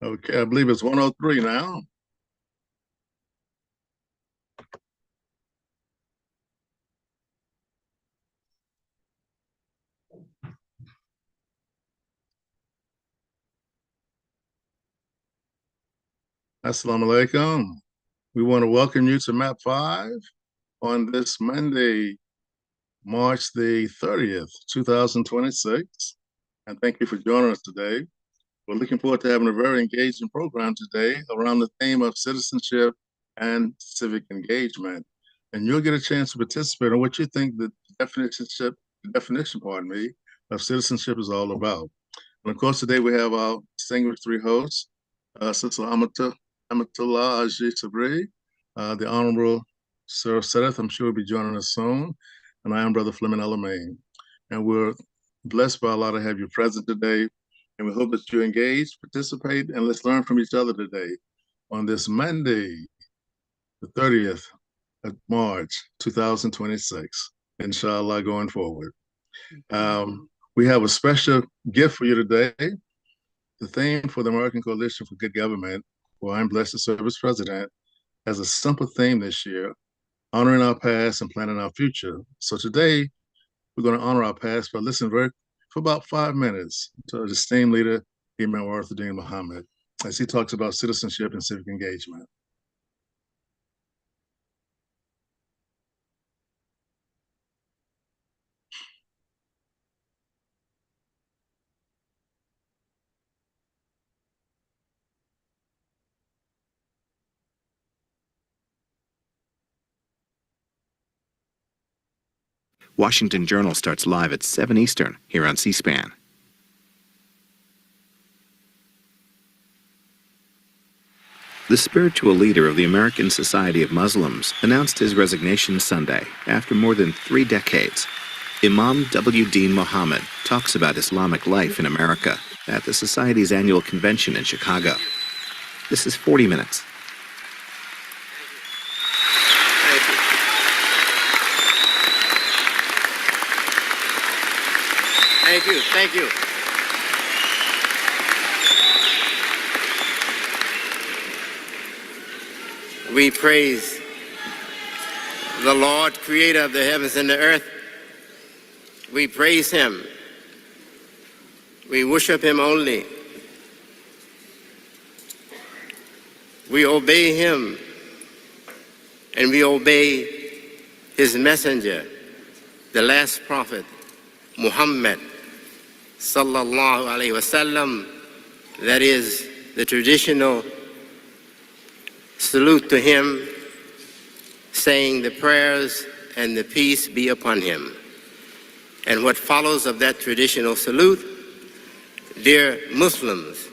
Okay, I believe it's 103 now. Assalamu alaikum. We want to welcome you to MAP5 on this Monday, March the 30th, 2026. And thank you for joining us today. We're looking forward to having a very engaging program today around the theme of citizenship and civic engagement. And you'll get a chance to participate on what you think the definition, of citizenship is all about. And of course, today we have our distinguished three hosts, Sister Amatullah Alaji-Sabrie, the Honorable Cheryl Sudduth, I'm sure will be joining us soon, and I am Brother Fleming El-Amin. And we're blessed by Allah to have you present today, and we hope that you engage, participate, and let's learn from each other today on this Monday, the 30th of March, 2026, inshallah, going forward. We have a special gift for you today. The theme for the American Coalition for Good Government, where I'm blessed to serve as president, has a simple theme this year: honoring our past and planning our future. So today, we're going to honor our past by listening for about 5 minutes to our esteemed leader, Imam Warthuddin Muhammad, as he talks about citizenship and civic engagement. Washington Journal starts live at 7 Eastern here on C-SPAN. The spiritual leader of the American Society of Muslims announced his resignation Sunday after more than 3 decades. Imam W. Deen Muhammad talks about Islamic life in America at the Society's annual convention in Chicago. This is 40 Minutes. Thank you. Thank you. We praise the Lord, creator of the heavens and the earth. We praise him. We worship him only. We obey him, and we obey his messenger, the last prophet, Muhammad sallallahu alaihi wasallam. That is the traditional salute to him, saying the prayers and the peace be upon him. And what follows of that traditional salute: dear Muslims,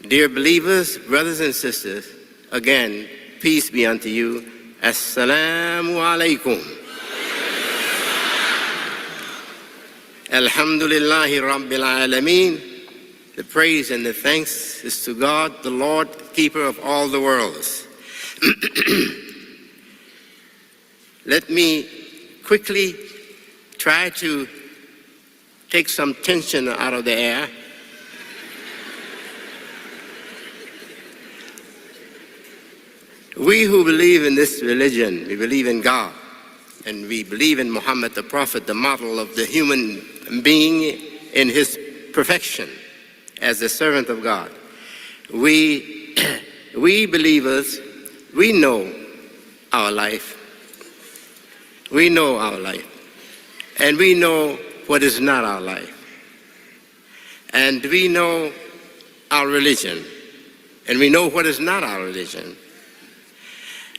dear believers, brothers and sisters, again, peace be unto you. Assalamu alaikum. Alhamdulillahi Rabbil Alameen. The praise and the thanks is to God, the Lord, keeper of all the worlds. Let me quickly try to take some tension out of the air. We who believe in this religion, we believe in God, and we believe in Muhammad, the Prophet, the model of the human being in his perfection as the servant of God. We believers, we know our life. We know our life. And we know what is not our life. And we know our religion. And we know what is not our religion.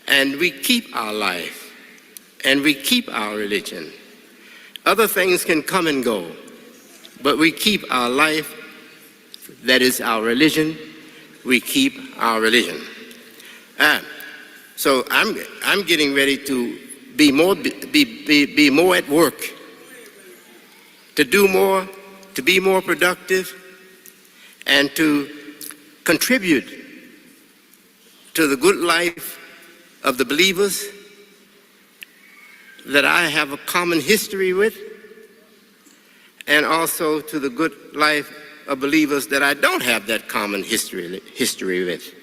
And we keep our life. And we keep our religion. Other things can come and go, but we keep our life. That is our religion. We keep our religion. So I'm getting ready to be more at work, to do more, to be more productive, and to contribute to the good life of the believers that I have a common history with, and also to the good life of believers that I don't have that common history with.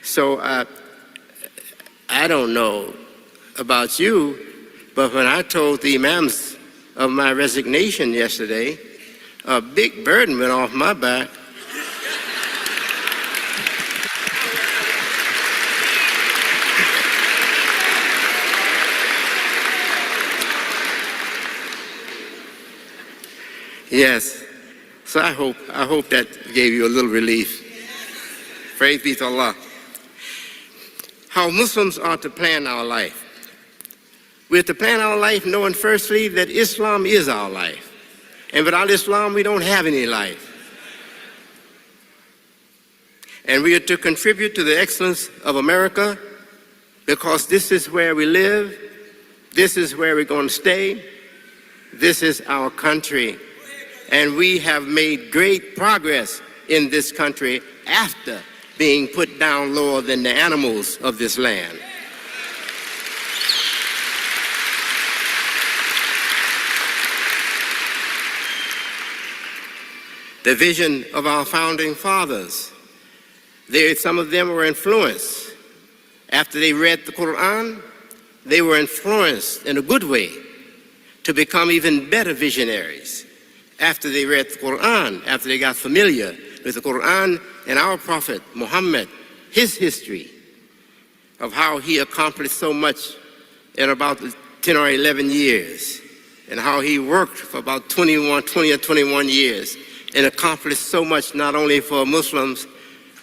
So I don't know about you, but when I told the imams of my resignation yesterday, a big burden went off my back. Yes, so I hope that gave you a little relief. Praise be to Allah. How Muslims are to plan our life. We're to plan our life knowing firstly that Islam is our life. And without Islam, we don't have any life. And we are to contribute to the excellence of America because this is where we live, this is where we're going to stay, this is our country. And we have made great progress in this country after being put down lower than the animals of this land. The vision of our founding fathers, some of them were influenced. After they read the Quran, they were influenced in a good way to become even better visionaries. After they read the Quran, after they got familiar with the Quran and our Prophet Muhammad, his history of how he accomplished so much in about 10 or 11 years, and how he worked for about 20 or 21 years and accomplished so much not only for Muslims,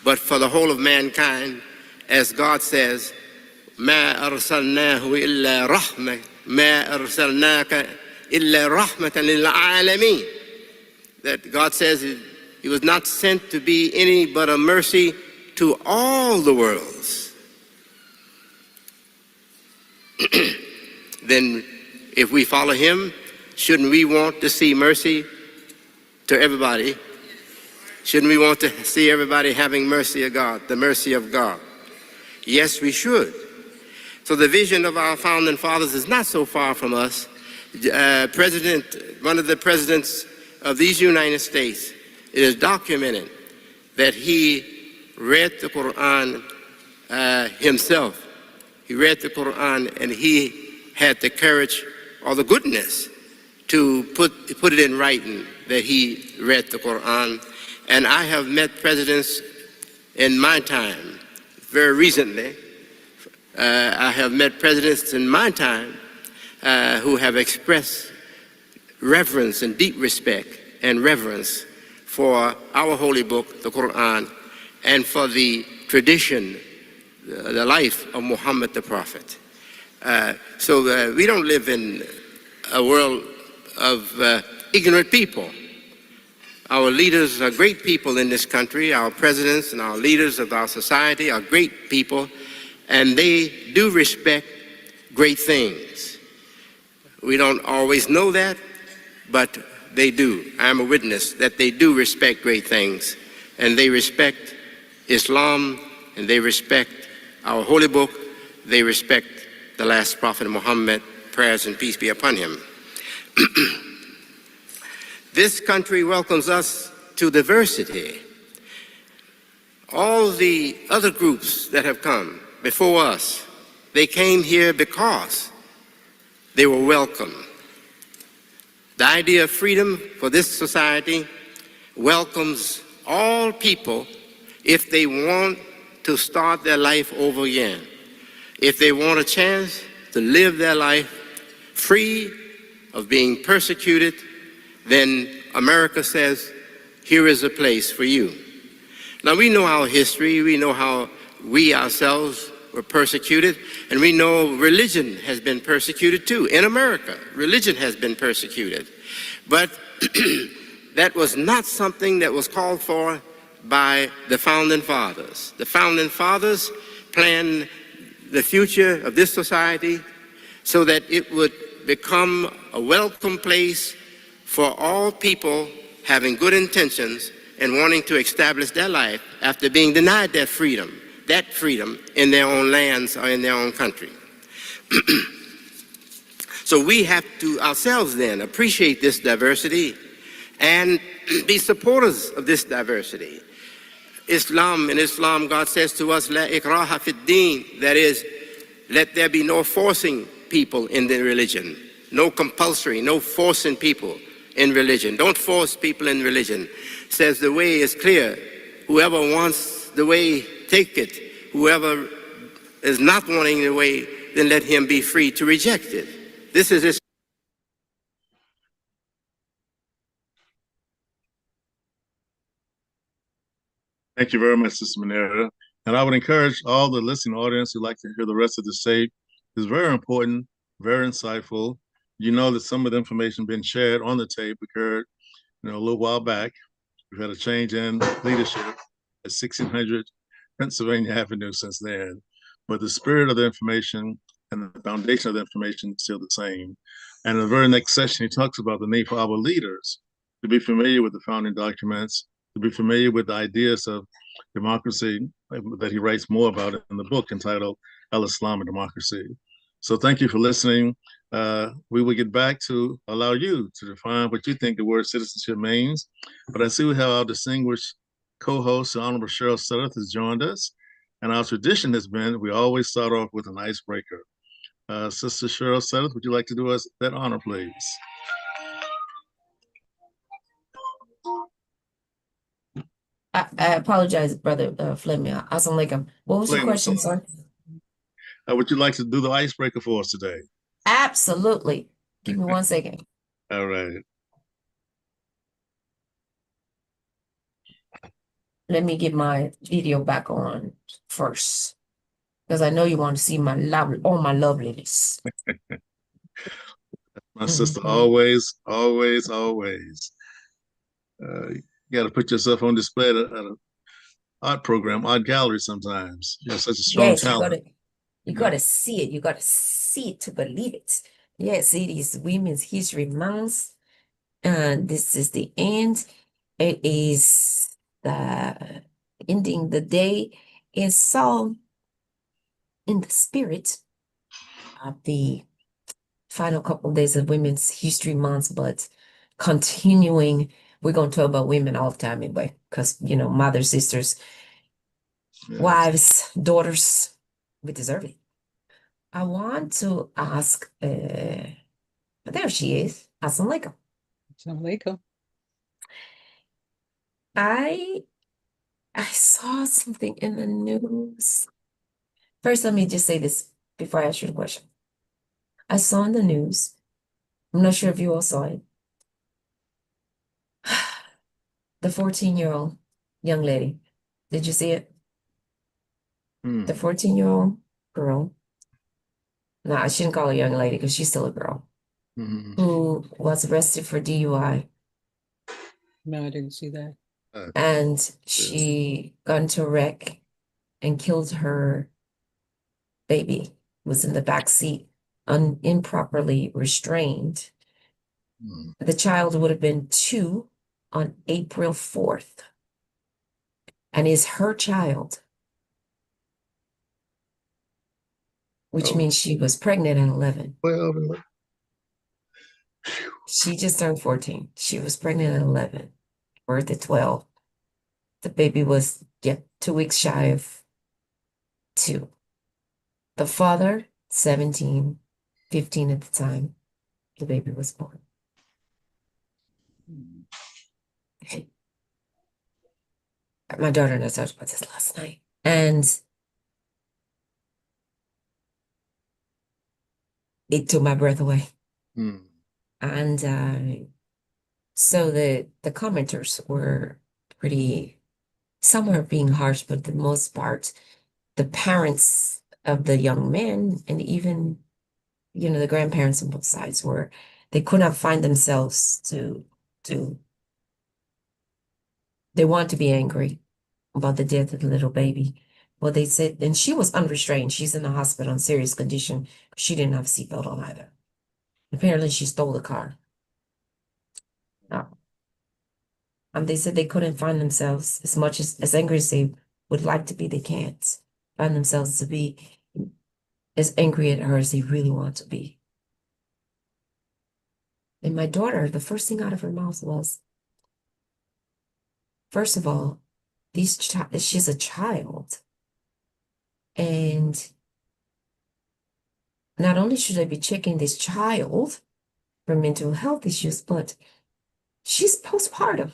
but for the whole of mankind. As God says, مَا أَرْسَلْنَاهُ إِلَّا رَحْمَةً مَا أَرْسَلْنَاكَ إِلَّا رَحْمَةً لِلْعَالَمِينَ. That God says he was not sent to be any but a mercy to all the worlds. Then if we follow him, shouldn't we want to see mercy to everybody? Shouldn't we want to see everybody having mercy of God, the mercy of God? Yes, we should. So the vision of our founding fathers is not so far from us. One of the presidents of these United States, it is documented that he read the Quran himself. He read the Quran and he had the courage or the goodness to put it in writing that he read the Quran. And I have met presidents in my time, very recently. I have met presidents in my time who have expressed reverence and deep respect and reverence for our holy book, the Quran, and for the tradition, the life of Muhammad the Prophet. So we don't live in a world of ignorant people. Our leaders are great people in this country. Our presidents and our leaders of our society are great people, and they do respect great things. We don't always know that, but they do. I'm a witness that they do respect great things, and they respect Islam, and they respect our holy book, they respect the last prophet Muhammad, prayers and peace be upon him. This country welcomes us to diversity. All the other groups that have come before us, they came here because they were welcome. The idea of freedom for this society welcomes all people if they want to start their life over again. If they want a chance to live their life free of being persecuted, then America says, here is a place for you. Now we know our history, we know how we ourselves were persecuted, and we know religion has been persecuted too. In America, religion has been persecuted. But that was not something that was called for by the founding fathers. The founding fathers planned the future of this society so that it would become a welcome place for all people having good intentions and wanting to establish their life after being denied that freedom in their own lands or in their own country. So we have to ourselves then appreciate this diversity and be supporters of this diversity. In Islam, God says to us, La ikraha fid deen, that is, let there be no forcing people in the religion, no compulsory, no forcing people in religion. Don't force people in religion. Says the way is clear. Whoever wants the way, take it. Whoever is not wanting the way, then let him be free to reject it. This is his. Thank you very much, Sister Manera. And I would encourage all the listening audience who'd like to hear the rest of the tape. It's very important, very insightful. You know that some of the information being shared on the tape occurred, a little while back. We've had a change in leadership at 1600 Pennsylvania Avenue since then. But the spirit of the information and the foundation of the information is still the same. And in the very next session, he talks about the need for our leaders to be familiar with the founding documents, to be familiar with the ideas of democracy that he writes more about in the book entitled Al-Islam and Democracy. So thank you for listening. We will get back to allow you to define what you think the word citizenship means. But I see we have our distinguished co-host, the Honorable Cheryl Sudduth, has joined us. And our tradition has been, we always start off with an icebreaker. Sister Cheryl Sudduth, would you like to do us that honor, please? I apologize, Brother Fleming. Assalamu alaikum. What was your question, sir? Would you like to do the icebreaker for us today? Absolutely. Give me 1 second. All right. Let me get my video back on first, because I know you want to see my loveliness. My sister, always. You got to put yourself on display at an art program, art gallery sometimes. You have such a strong talent. You gotta see it. You gotta see it to believe it. Yes, it is Women's History Month. And this is the end. It is the ending the day. Is so in the spirit of the final couple of days of Women's History Month, but continuing, we're going to talk about women all the time anyway, because, mothers, sisters, wives, daughters, we deserve it. I want to ask, there she is. Assalamu alaikum. Assalamu alaikum. I saw something in the news. First, let me just say this before I ask you the question. I saw in the news, I'm not sure if you all saw it, the 14-year-old young lady. Did you see it? The 14-year-old girl. No, I shouldn't call her a young lady because she's still a girl. Who was arrested for DUI. No, I didn't see that. And she got into a wreck and killed her baby, was in the back seat, improperly restrained. The child would have been 2 on April 4th and is her child, which means she was pregnant at 11. Well, she just turned 14. She was pregnant at 11, birth at 12. The baby was 2 weeks shy of 2. The father, 17, 15 at the time the baby was born. My daughter and I talked about this last night. And it took my breath away. And so the commenters were pretty, some were being harsh, but for the most part, the parents of the young men and even, the grandparents on both sides they could not find themselves they want to be angry about the death of the little baby. Well, they said, and she was unrestrained. She's in the hospital in serious condition. She didn't have a seatbelt on either. Apparently, she stole the car. And they said they couldn't find themselves as much as angry as they would like to be. They can't find themselves to be as angry at her as they really want to be. And my daughter, the first thing out of her mouth was, first of all, she's a child. And not only should I be checking this child for mental health issues, but she's postpartum.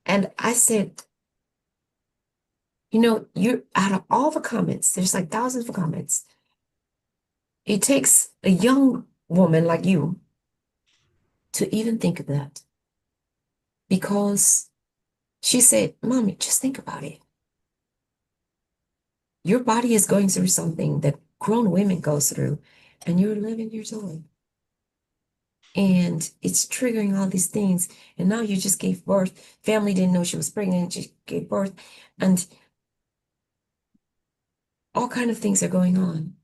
And I said, you're out of all the comments, there's like thousands of comments. It takes a young woman like you to even think of that. Because she said, Mommy, just think about it. Your body is going through something that grown women go through, and you're 11 years old. And it's triggering all these things. And now you just gave birth. Family didn't know she was pregnant. She gave birth. And all kind of things are going on.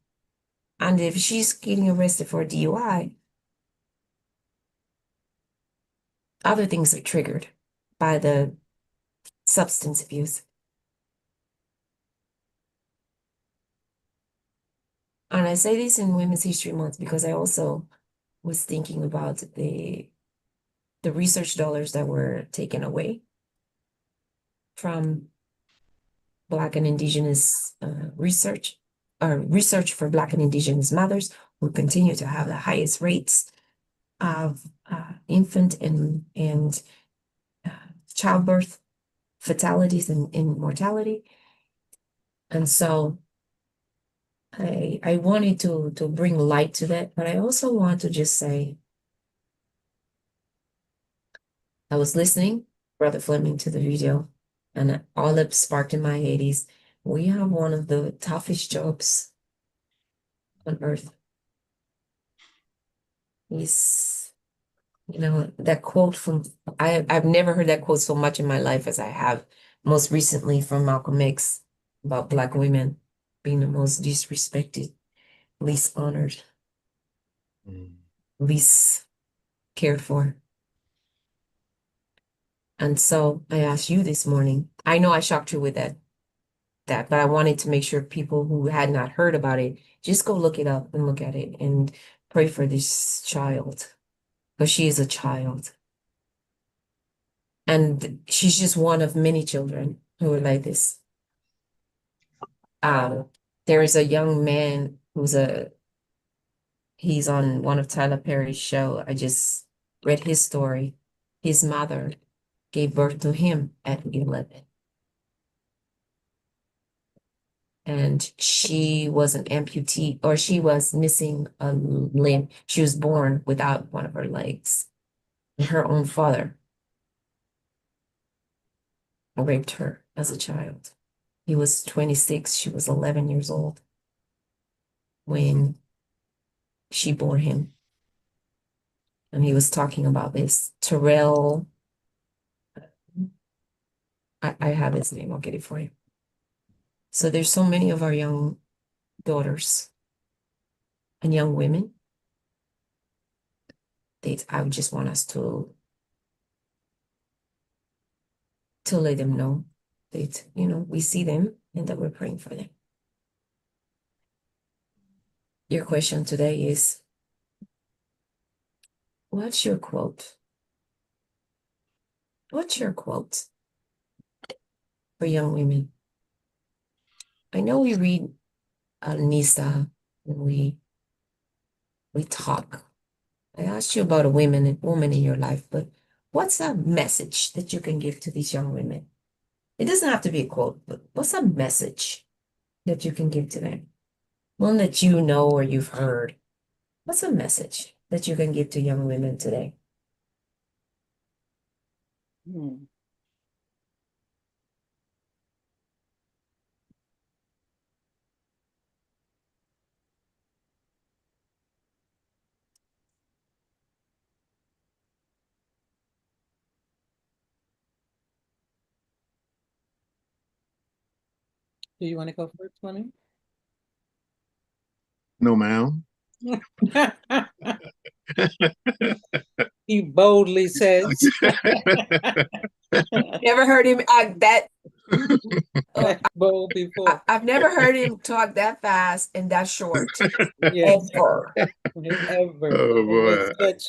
And if she's getting arrested for a DUI, other things are triggered by the substance abuse. And I say this in Women's History Month because I also was thinking about the research dollars that were taken away from Black and Indigenous research, or research for Black and Indigenous mothers, who continue to have the highest rates of infant and childbirth fatalities and mortality. And so I wanted to bring light to that, but I also want to just say, I was listening, Brother Fleming, to the video, and all that sparked in my 80s. We have one of the toughest jobs on earth. He's, that quote from, I've never heard that quote so much in my life as I have most recently from Malcolm X about Black women being the most disrespected, least honored, least cared for. And so I asked you this morning, I know I shocked you with that, but I wanted to make sure people who had not heard about it, just go look it up and look at it and pray for this child, because she is a child. And she's just one of many children who are like this. There is a young man he's on one of Tyler Perry's show. I just read his story. His mother gave birth to him at 11. And she was an amputee, or she was missing a limb. She was born without one of her legs. And her own father raped her as a child. He was 26, she was 11 years old when she bore him. And he was talking about this. Terrell, I have his name, I'll get it for you. So there's so many of our young daughters and young women that I would just want us to let them know that, we see them and that we're praying for them. Your question today is, what's your quote? What's your quote for young women? I know we read Nisa and we talk. I asked you about a woman in your life, but what's a message that you can give to these young women? It doesn't have to be a quote, but what's a message that you can give to them? One that you know or you've heard. What's a message that you can give to young women today? Do you want to go first, Tony? No, ma'am. He boldly says. Never heard him that bold before. I've never heard him talk that fast and that short. Yes. Ever. Ever. Oh, boy. With such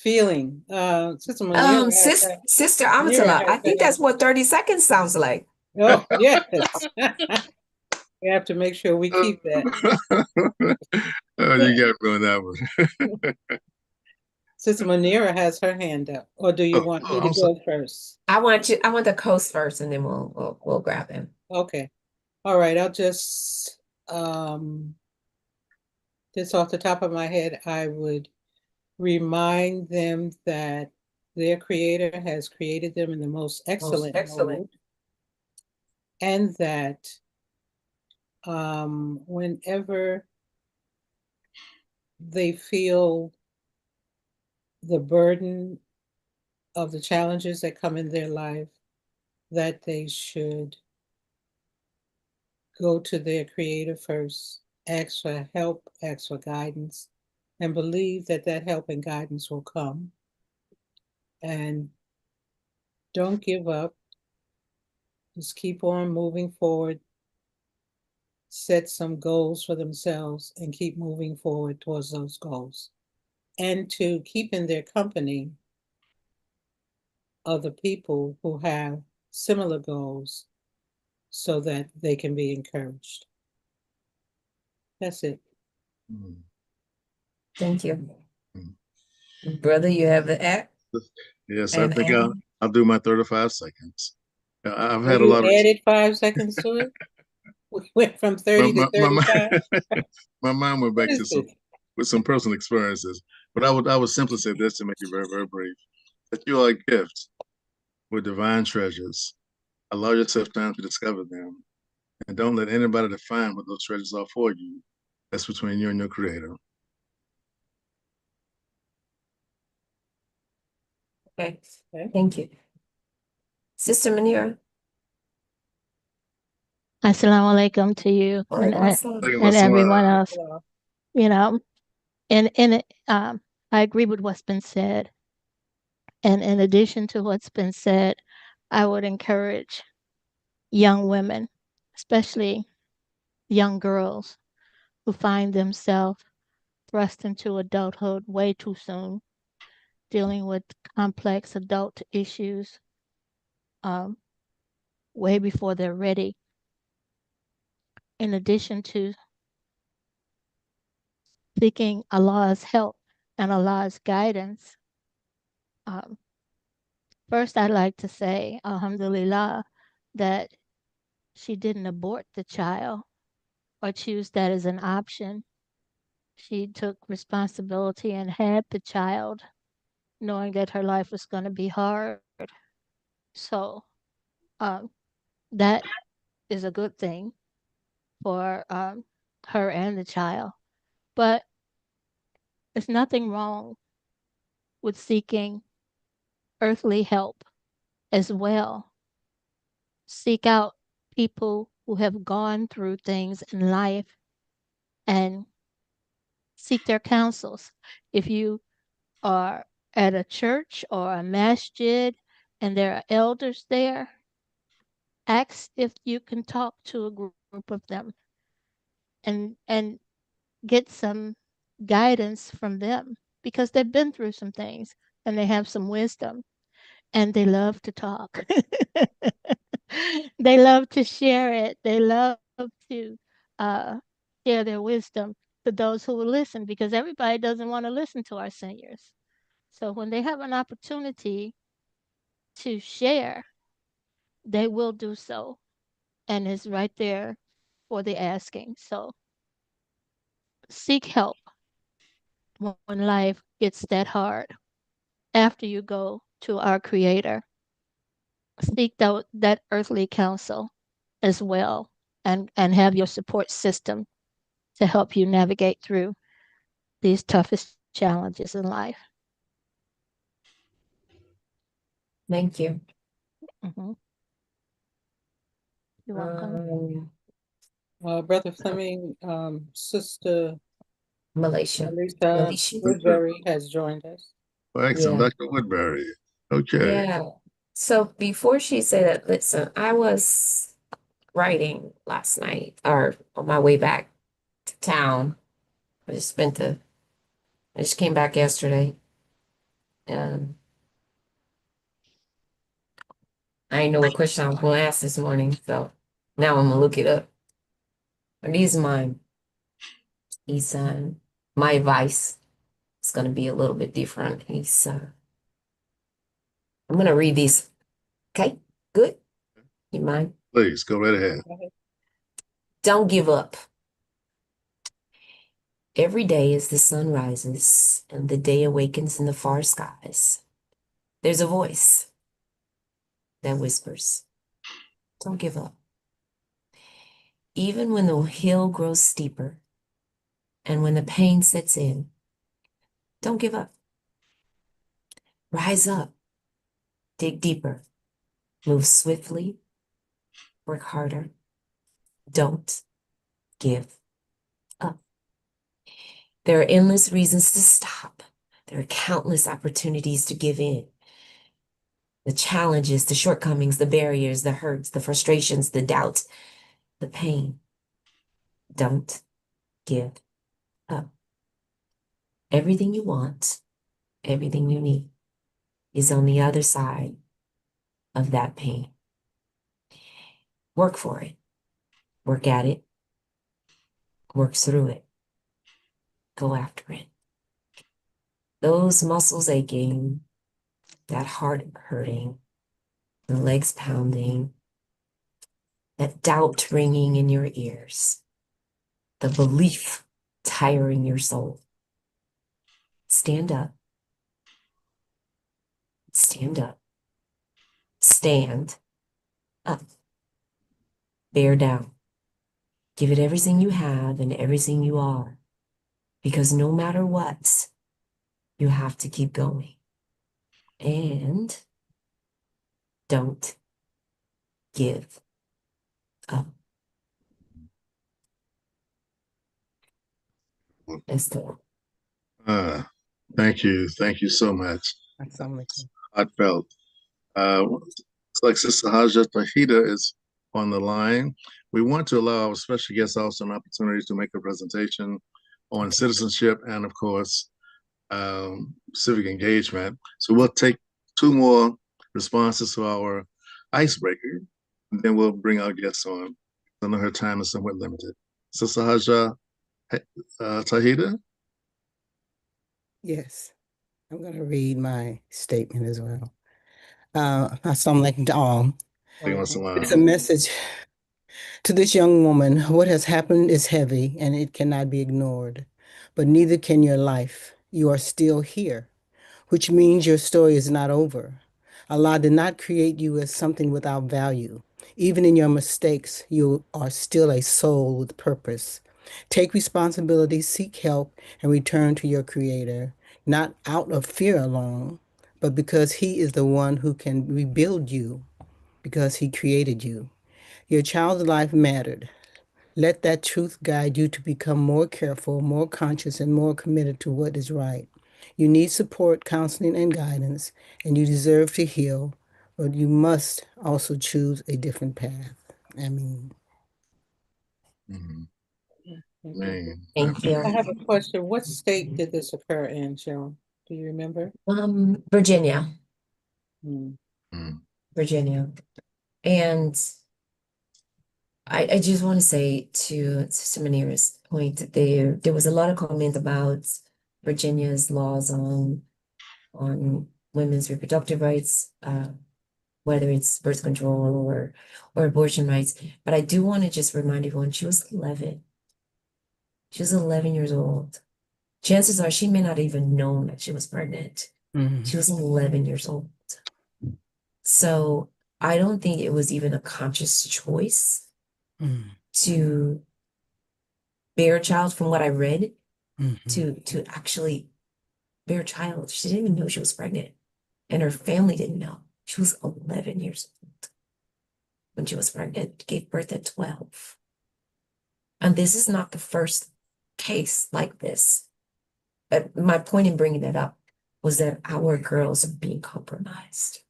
feeling. Sister Manira has Sister Manira Amatullah, has I think her that's what 30 seconds sounds like. Oh, yes. We have to make sure we keep that. Oh, you got me on that one. Sister Manira has her hand up, or do you want me to I'm sorry. go first? I want the coast first, and then we'll grab him. Okay. All right. I'll just off the top of my head, I would remind them that their creator has created them in the most excellent mode, and that whenever they feel the burden of the challenges that come in their life, that they should go to their creator first, ask for help, ask for guidance, and believe that that help and guidance will come. And don't give up. Just keep on moving forward. Set some goals for themselves and keep moving forward towards those goals. And to keep in their company other people who have similar goals so that they can be encouraged. That's it. Thank you. Brother, you have the act? Yes, I And think I'll do my 35 seconds. I've Oh, had a you lot of added 5 seconds to it? We went from 30 to 35? my mind went What back to is this? some personal experiences. But I would simply say this to make it very, very brief. That you are a gift with divine treasures. Allow yourself time to discover them. And don't let anybody define what those treasures are for you. That's between you and your creator. Okay. Thank you. Sister Manira. Assalamu alaikum to you and everyone else. You know, and I agree with what's been said. And in addition to what's been said, I would encourage young women, especially young girls, who find themselves thrust into adulthood way too soon, dealing with complex adult issues way before they're ready. In addition to seeking Allah's help and Allah's guidance, first I'd like to say, Alhamdulillah, that she didn't abort the child or choose that as an option. She took responsibility and had the child, knowing that her life was going to be hard. So that is a good thing for her and the child. But there's nothing wrong with seeking earthly help as well. Seek out people who have gone through things in life and seek their counsels. If you are at a church or a masjid and there are elders there, ask if you can talk to a group of them and get some guidance from them, because they've been through some things and they have some wisdom and they love to talk. They love to share it. They love to share their wisdom to those who will listen, because everybody doesn't want to listen to our seniors. So when they have an opportunity to share, they will do so, and it's right there for the asking. So seek help when life gets that hard. After you go to our Creator, seek that earthly counsel as well, and have your support system to help you navigate through these toughest challenges in life. Thank you. Mm-hmm. You're welcome. Brother Fleming, Sister Malaysia. Woodbury has joined us. Well, excellent, Yeah. Dr. Woodbury. Okay. Yeah. So before she said that, listen, I was writing last night or on my way back to town. I just came back yesterday. I didn't know what question I was going to ask this morning, so now I'm gonna look it up. But these are mine. He's my advice is gonna be a little bit different. I'm gonna read these. Okay, good. You mind? Please go right ahead. Don't give up. Every day as the sun rises and the day awakens in the far skies, there's a voice that whispers, don't give up. Even when the hill grows steeper and when the pain sets in, don't give up. Rise up, dig deeper, move swiftly, work harder. Don't give up. There are endless reasons to stop. There are countless opportunities to give in. The challenges, the shortcomings, the barriers, the hurts, the frustrations, the doubts, the pain. Don't give up. Everything you want, everything you need is on the other side of that pain. Work for it. Work at it. Work through it. Go after it. Those muscles aching, that heart hurting, the legs pounding, that doubt ringing in your ears, the belief tiring your soul. Stand up. Stand up. Stand up. Bear down. Give it everything you have and everything you are. Because no matter what, you have to keep going. And don't give up. That's the Thank you. Thank you so much. Assalamualaikum. Heartfelt. Looks like Sister Haja Tahida is on the line. We want to allow our special guests also an opportunity to make a presentation on citizenship and, of course, civic engagement. So we'll take two more responses to our icebreaker, and then we'll bring our guests on. I know her time is somewhat limited. Sister Haja Tahida? Yes, I'm going to read my statement as well. Assalamualaikum to all. It's a message to this young woman. What has happened is heavy and it cannot be ignored, but neither can your life. You are still here, which means your story is not over. Allah did not create you as something without value. Even in your mistakes, you are still a soul with purpose. Take responsibility, seek help, and return to your Creator, not out of fear alone, but because He is the one who can rebuild you, because He created you. Your child's life mattered. Let that truth guide you to become more careful, more conscious, and more committed to what is right. You need support, counseling, and guidance, and you deserve to heal, but you must also choose a different path. I mean, Man. Thank you. I have a question. What state did this occur in, Cheryl? Do you remember? Virginia. Hmm. Virginia. And I just want to say to Sister Manira's point that there was a lot of comment about Virginia's laws on women's reproductive rights, whether it's birth control or abortion rights. But I do want to just remind everyone she was 11. She was 11 years old. Chances are she may not even known that she was pregnant. She was 11 years old. So I don't think it was even a conscious choice to bear a child, from what I read, to actually bear a child. She didn't even know she was pregnant, and her family didn't know. She was 11 years old when she was pregnant, gave birth at 12. And this is not the first case like this. But my point in bringing that up was that our girls are being compromised.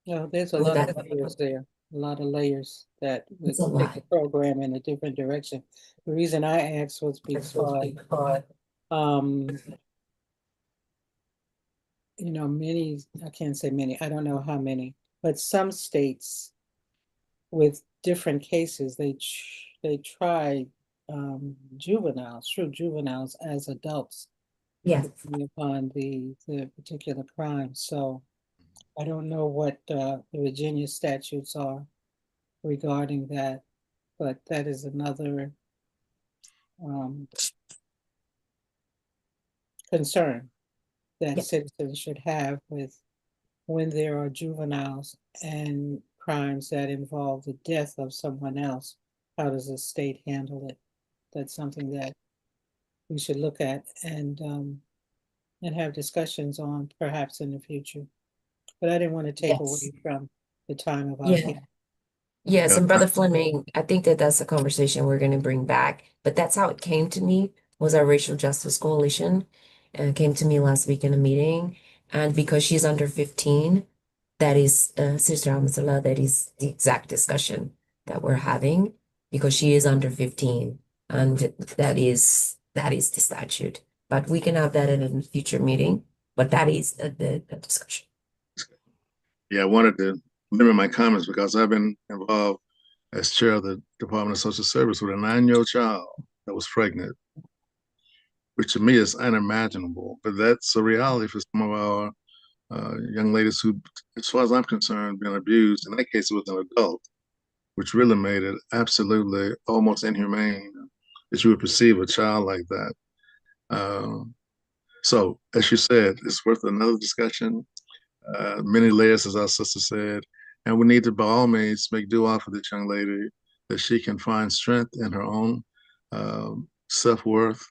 No, there's a lot of barriers there. lot of layers that would It's a take the lot. program in a different direction. The reason I asked was because, you know, many, I can't say many, I don't know how many, but some states with different cases, they try juveniles as adults, Yes. depending upon the particular crime. So I don't know what the Virginia statutes are regarding that, but that is another um, concern that Yep. citizens should have with when there are juveniles and crimes that involve the death of someone else. How does the state handle it? That's something that we should look at and have discussions on perhaps in the future. But I didn't want to take Yes. away from the time of our Yeah. hearing. Yes, and Brother Fleming, I think that that's a conversation we're going to bring back. But that's how it came to me, was our Racial Justice Coalition, and it came to me last week in a meeting. And because she's under 15, that is, Sister Amatullah, that is the exact discussion that we're having, because she is under 15, and that is the statute. But we can have that in a future meeting. But that is the discussion. Yeah, I wanted to limit my comments because I've been involved as chair of the Department of Social Service with a 9-year-old child that was pregnant, which to me is unimaginable. But that's a reality for some of our young ladies who, as far as I'm concerned, been abused. In that case, it was an adult, which really made it absolutely almost inhumane that you would perceive a child like that. So, as you said, it's worth another discussion. Many layers, as our sister said, and we need to, by all means, make due offer this young lady that she can find strength in her own self-worth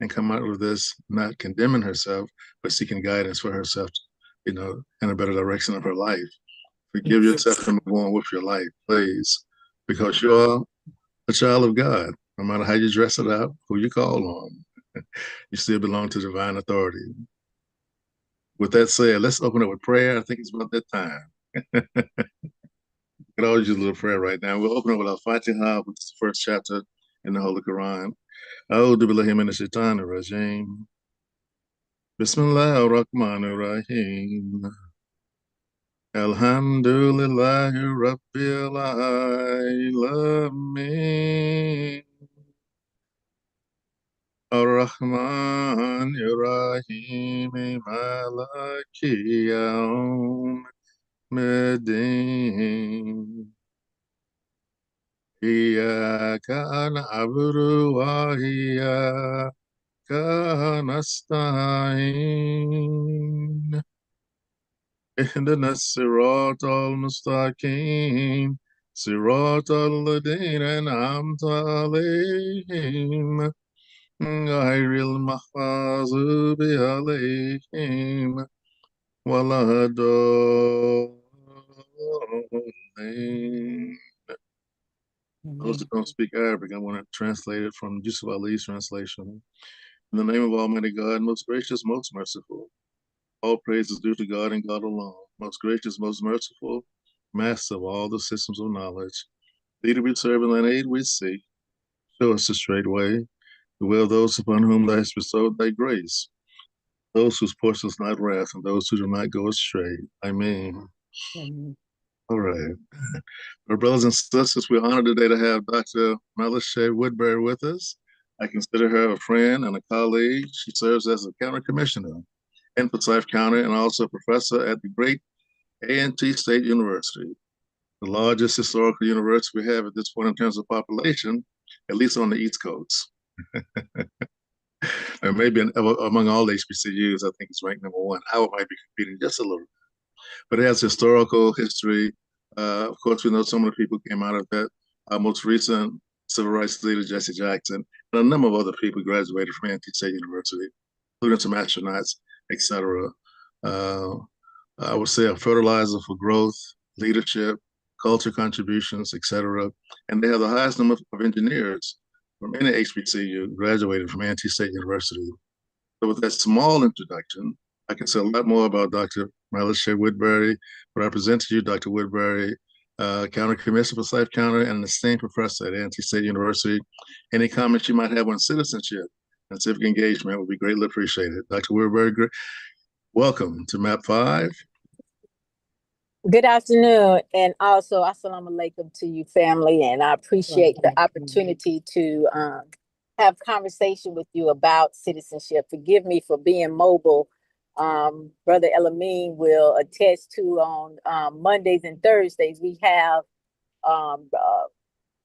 and come out of this not condemning herself, but seeking guidance for herself, you know, in a better direction of her life. Forgive yourself and move on with your life, please, because you're a child of God. No matter how you dress it up, who you call on, you still belong to divine authority. With that said, let's open it with prayer. I think it's about that time. We could always use a little prayer right now. We'll open it with our Fatiha, which is the first chapter in the Holy Quran. A'udhu billahi minash shaitanir rajim. Bismillahir Rahmanir Rahim. Alhamdulillahi Rabbil Alamin. Ar-Rahman Ar-Rahim. Malaki Yawm Medin. إياك نعبد وإياك نستعين اهدنا الصراط المستقيم صراط الذين أنعمت عليهم غير المغضوب عليهم ولا الضالين. Those who don't speak Arabic, I want to translate it from Yusuf Ali's translation. In the name of Almighty God, most gracious, most merciful. All praise is due to God and God alone. Most gracious, most merciful, master of all the systems of knowledge. Leader we serve and thine aid we seek. Show us the straight way. The will of those upon whom thou hast bestowed thy grace. Those whose portion is not wrath, and those who do not go astray. Amen. All right. Our brothers and sisters, we're honored today to have Dr. Melisha Woodbury with us. I consider her a friend and a colleague. She serves as a county commissioner in Forsyth County and also a professor at the great A&T State University, the largest historical university we have at this point in terms of population, at least on the East Coast. And maybe among all HBCUs, I think it's ranked #1. Howard might be competing just a little, but it has historical history. Of course, we know some of the people came out of that. Our most recent civil rights leader, Jesse Jackson, and a number of other people graduated from A&T State University, including some astronauts, etc. I would say a fertilizer for growth, leadership, culture contributions, etc. And they have the highest number of engineers from any HBCU graduated from A&T State University. So with that small introduction, I can say a lot more about Dr. Melisha Woodbury, but I present to you Dr. Woodbury County Commissioner for Safe County, and an esteemed professor at NC State University. Any comments you might have on citizenship and civic engagement would be greatly appreciated. Dr. Woodbury, welcome to MAP5. Good afternoon, and also assalamu alaikum to you, family. And I appreciate the opportunity to have conversation with you about citizenship. Forgive me for being mobile. Brother El-Amin will attest to on Mondays and Thursdays we have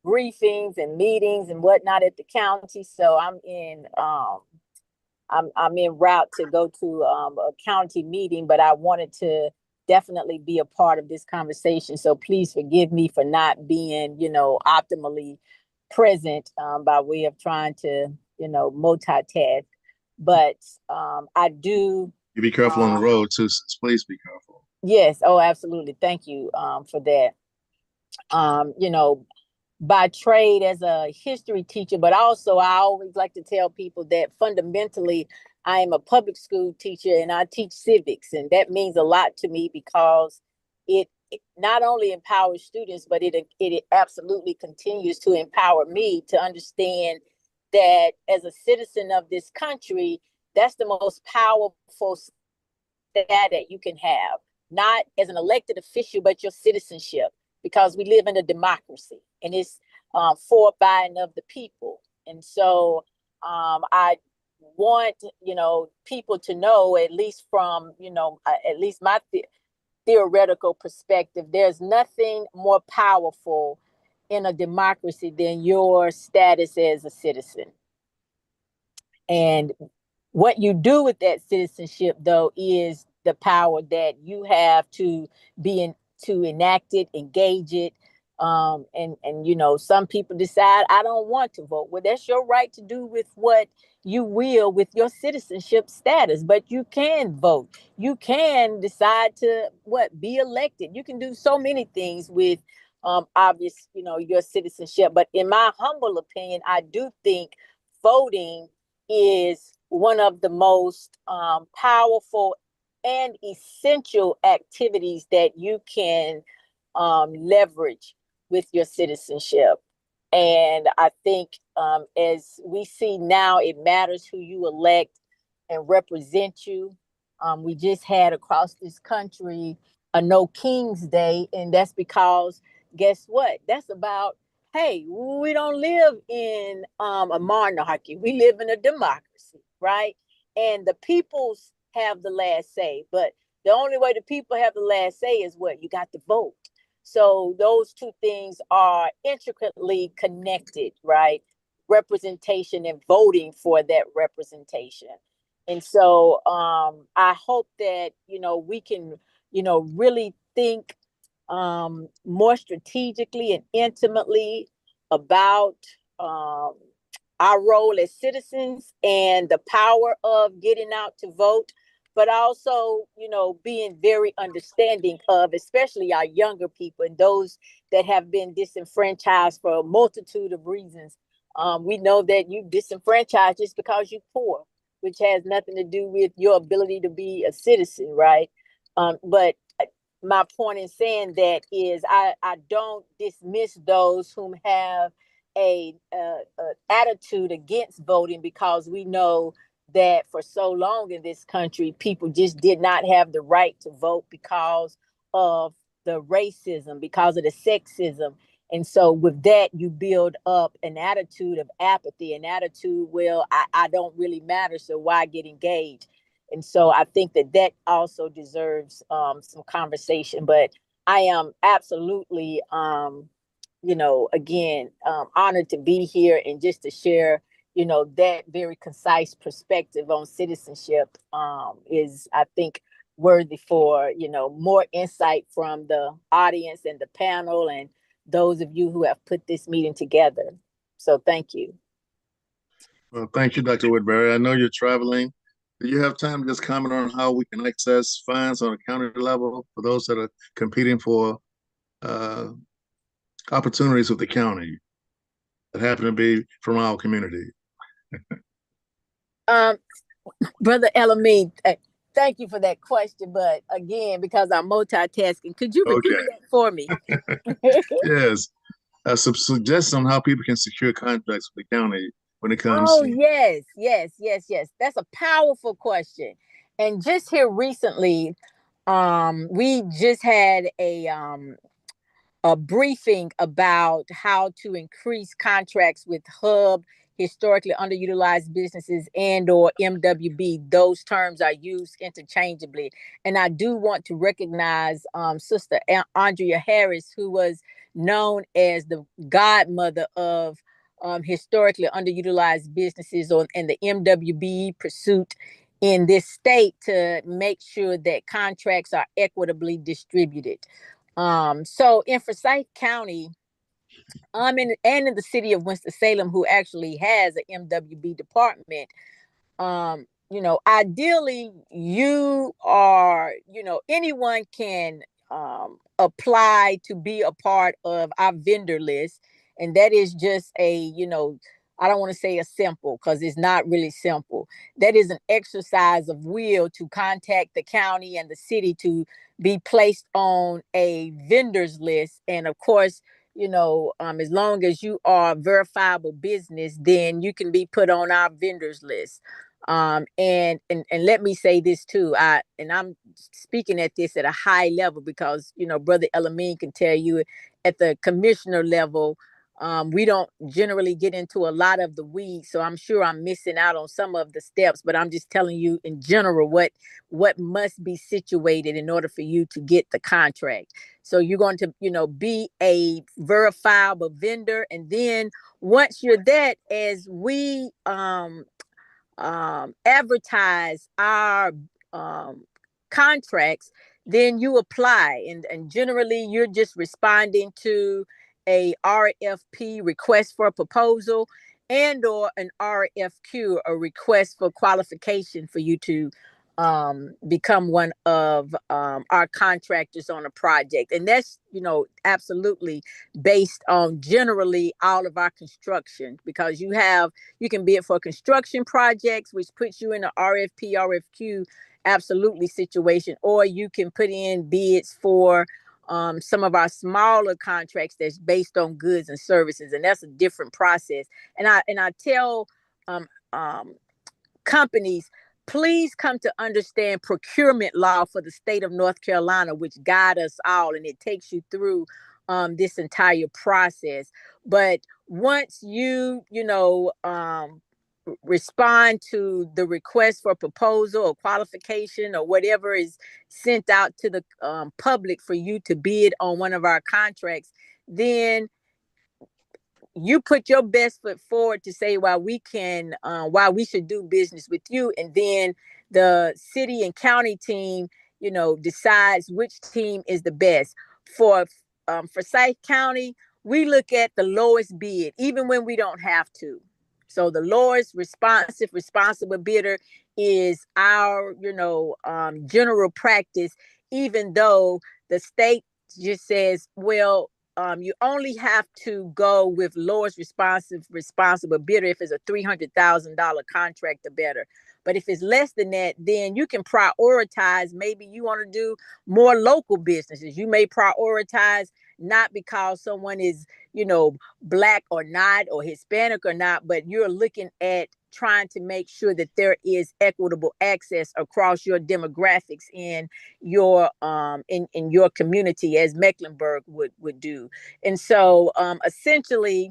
briefings and meetings and whatnot at the county. So I'm en route to go to a county meeting, but I wanted to definitely be a part of this conversation. So please forgive me for not being, optimally present by way of trying to, multitask. But I do. You be careful on the road too. Please be careful. Yes. Oh, absolutely. Thank you for that. By trade as a history teacher, but also I always like to tell people that fundamentally I am a public school teacher and I teach civics. And that means a lot to me because it not only empowers students, but it absolutely continues to empower me to understand that as a citizen of this country, that's the most powerful that you can have, not as an elected official, but your citizenship, because we live in a democracy and it's for by and of the people. And so I want, people to know, at least from, at least my theoretical perspective, there's nothing more powerful in a democracy than your status as a citizen. And what you do with that citizenship, though, is the power that you have to to enact it, engage it. And some people decide, I don't want to vote. Well, that's your right to do with what you will with your citizenship status, but you can vote. You can decide to be elected. You can do so many things with obvious, your citizenship. But in my humble opinion, I do think voting is one of the most powerful and essential activities that you can leverage with your citizenship. And I think as we see now, it matters who you elect and represent you. We just had across this country a No King's Day, and that's because guess what? That's about, hey, we don't live in a monarchy. We live in a democracy, right? And the peoples have the last say. But the only way the people have the last say is what? You got to vote. So those two things are intricately connected, right? Representation and voting for that representation. And so I hope that, we can, really think more strategically and intimately about our role as citizens and the power of getting out to vote, but also, being very understanding of especially our younger people and those that have been disenfranchised for a multitude of reasons. We know that you disenfranchised just because you're poor, which has nothing to do with your ability to be a citizen, right? But my point in saying that is I don't dismiss those whom have a attitude against voting, because we know that for so long in this country, people just did not have the right to vote because of the racism, because of the sexism. And so with that, you build up an attitude of apathy, an attitude, well, I don't really matter, so why get engaged? And so I think that also deserves some conversation. But I am absolutely, again, honored to be here and just to share, that very concise perspective on citizenship is, I think, worthy for, more insight from the audience and the panel and those of you who have put this meeting together. So thank you. Well, thank you, Dr. Woodbury. I know you're traveling. Do you have time to just comment on how we can access funds on a county level for those that are competing for opportunities with the county that happen to be from our community? Brother El-Amin, thank you for that question. But again, because I'm multitasking, could you repeat that for me? Yes. Some suggestions on how people can secure contracts with the county when it comes Oh, to. yes. That's a powerful question. And just here recently, we just had a briefing about how to increase contracts with hub, historically underutilized businesses, and or MWB. Those terms are used interchangeably. And I do want to recognize Sister Andrea Harris, who was known as the godmother of historically underutilized businesses and the MWB pursuit in this state to make sure that contracts are equitably distributed. So in Forsyth County, in the city of Winston-Salem, who actually has an MWB department, ideally anyone can apply to be a part of our vendor list. And that is just I don't want to say a simple, because it's not really simple. That is an exercise of will to contact the county and the city to be placed on a vendors list. And of course, as long as you are a verifiable business, then you can be put on our vendors list. And let me say this too. I'm speaking at this at a high level because Brother El-Amin can tell you at the commissioner level, we don't generally get into a lot of the weeds. So I'm sure I'm missing out on some of the steps, but I'm just telling you in general what must be situated in order for you to get the contract. So you're going to, be a verifiable vendor. And then once you're that, as we advertise our contracts, then you apply. And generally, you're just responding to a RFP, request for a proposal, and or an RFQ, a request for qualification for you to become one of our contractors on a project. And that's, absolutely based on generally all of our construction, because you can bid for construction projects, which puts you in an RFP, RFQ absolutely situation, or you can put in bids for some of our smaller contracts that's based on goods and services, and that's a different process. And I tell companies, please come to understand procurement law for the state of North Carolina, which guide us all, and it takes you through this entire process. But once you respond to the request for proposal or qualification or whatever is sent out to the public for you to bid on one of our contracts, then you put your best foot forward to say why we should do business with you. And then the city and county team, decides which team is the best. For Forsyth County, we look at the lowest bid, even when we don't have to. So the lowest responsible bidder is our, general practice, even though the state just says, well, you only have to go with lowest responsible bidder if it's a $300,000 contract or better. But if it's less than that, then you can prioritize. Maybe you want to do more local businesses. You may prioritize not because someone is, Black or not, or Hispanic or not, but you're looking at trying to make sure that there is equitable access across your demographics in your in your community, as Mecklenburg would do. And so essentially,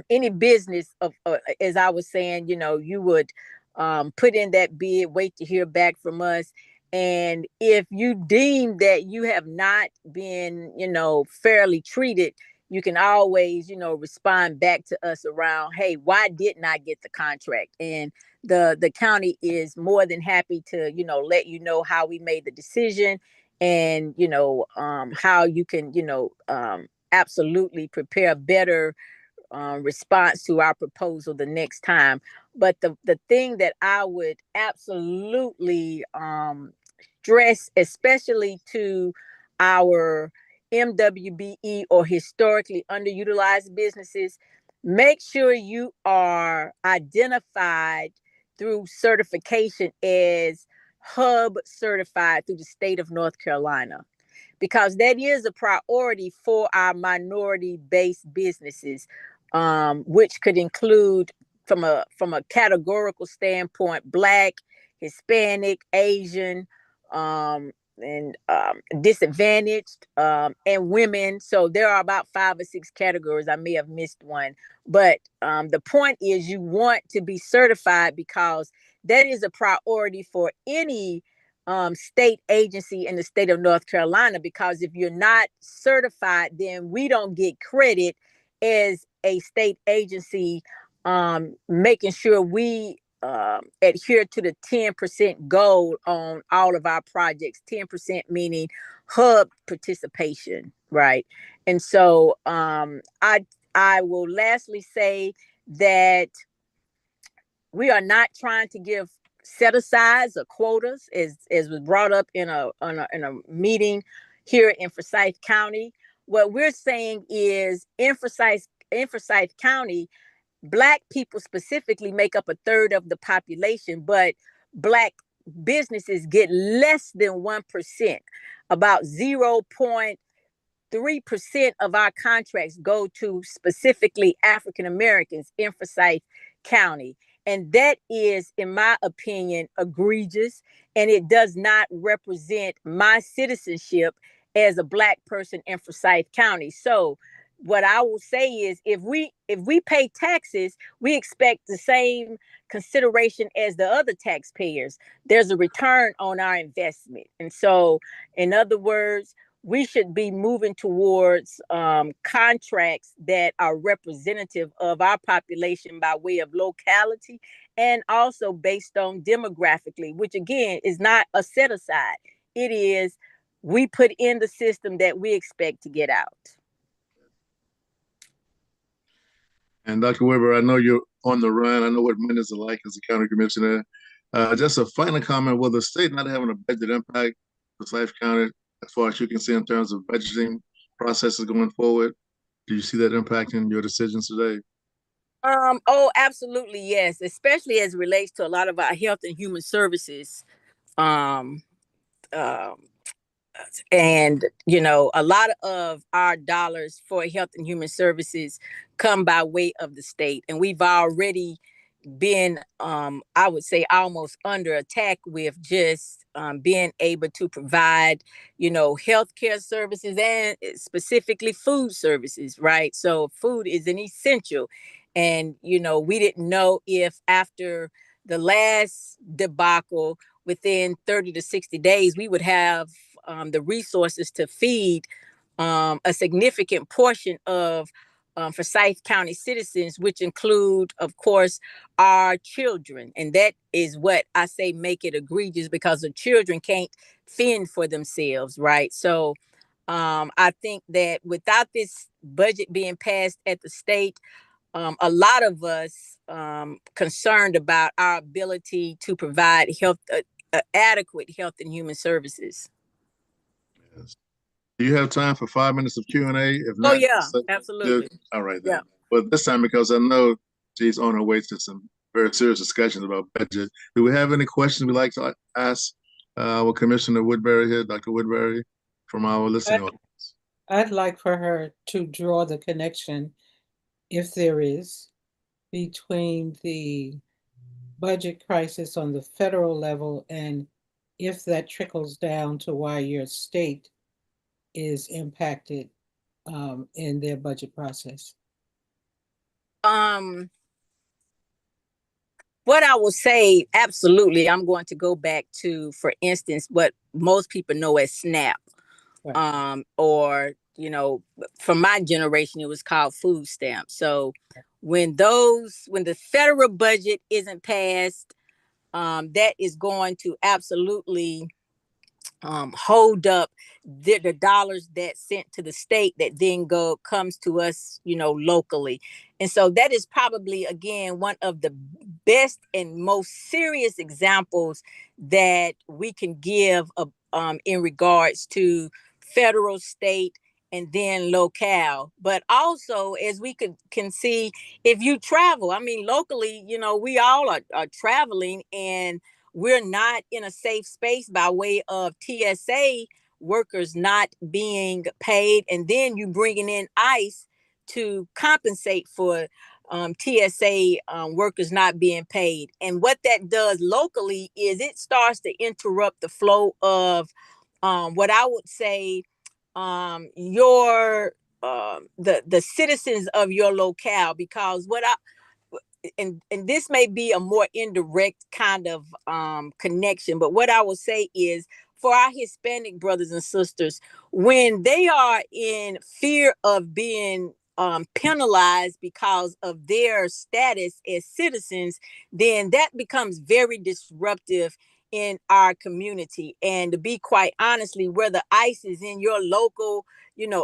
any business of as I was saying, you would put in that bid, wait to hear back from us. And if you deem that you have not been, fairly treated, you can always, respond back to us around, hey, why didn't I get the contract? And the county is more than happy to, let you know how we made the decision, and, how you can, absolutely prepare better response to our proposal the next time. But the thing that I would absolutely stress, especially to our MWBE or historically underutilized businesses, make sure you are identified through certification as hub certified through the state of North Carolina, because that is a priority for our minority-based businesses, which could include, from a categorical standpoint, Black, Hispanic, Asian, and disadvantaged, and women. So there are about 5 or 6 categories. I may have missed one, but the point is, you want to be certified because that is a priority for any state agency in the state of North Carolina. Because if you're not certified, then we don't get credit as a state agency, making sure we adhere to the 10% goal on all of our projects. 10% meaning hub participation, right? And so I will lastly say that we are not trying to give set asides or quotas, as was brought up in a meeting here in Forsyth County. What we're saying is, in Forsyth County, Black people specifically make up a third of the population, but Black businesses get less than 1%. About 0.3% of our contracts go to specifically African Americans in Forsyth County. And that is, in my opinion, egregious. And it does not represent my citizenship as a Black person in Forsyth County. So what I will say is, if we pay taxes, we expect the same consideration as the other taxpayers. There's a return on our investment. And so, in other words, we should be moving towards contracts that are representative of our population by way of locality, and also based on demographically, which again is not a set aside. It is, we put in the system that we expect to get out. And Dr. Weber, I know you're on the run. I know what minutes are like as a county commissioner. Just a final comment: will the state not having a budget impact for Forsyth County, as far as you can see, in terms of budgeting processes going forward? Do you see that impacting your decisions today? Oh, absolutely, yes. Especially as it relates to a lot of our health and human services. Um, um, and a lot of our dollars for health and human services come by way of the state, and we've already been, I would say, almost under attack with just being able to provide, healthcare services, and specifically food services, right? So food is an essential. And, we didn't know if after the last debacle, within 30 to 60 days, we would have the resources to feed a significant portion of Forsyth County citizens, which include, of course, our children. And that is what I say make it egregious, because the children can't fend for themselves, right? So I think that without this budget being passed at the state, a lot of us concerned about our ability to provide adequate health and human services. Yes. Do you have time for 5 minutes of Q&A? If Oh not, yeah, absolutely. All right then. Yeah. But this time, because I know she's on her way to some very serious discussions about budget, do we have any questions we'd like to ask our Commissioner Woodbury here, Dr. Woodbury, from our listening audience? I'd like for her to draw the connection, if there is, between the budget crisis on the federal level, and if that trickles down to why your state is impacted in their budget process. What I will say, absolutely, I'm going to go back to, for instance, what most people know as SNAP, right. Or from my generation, it was called food stamps. So when the federal budget isn't passed, that is going to absolutely hold up the dollars that's sent to the state that then comes to us, locally. And so that is probably, again, one of the best and most serious examples that we can give in regards to federal, state, and then locale. But also, as we can see, if you travel, I mean, locally, we all are traveling, and we're not in a safe space by way of TSA workers not being paid, and then you bringing in ICE to compensate for TSA workers not being paid. And what that does locally is it starts to interrupt the flow of what I would say your the citizens of your locale, because what I and this may be a more indirect kind of connection, but what I will say is for our Hispanic brothers and sisters, when they are in fear of being penalized because of their status as citizens, then that becomes very disruptive in our community. And to be quite honestly, whether ICE is in your local,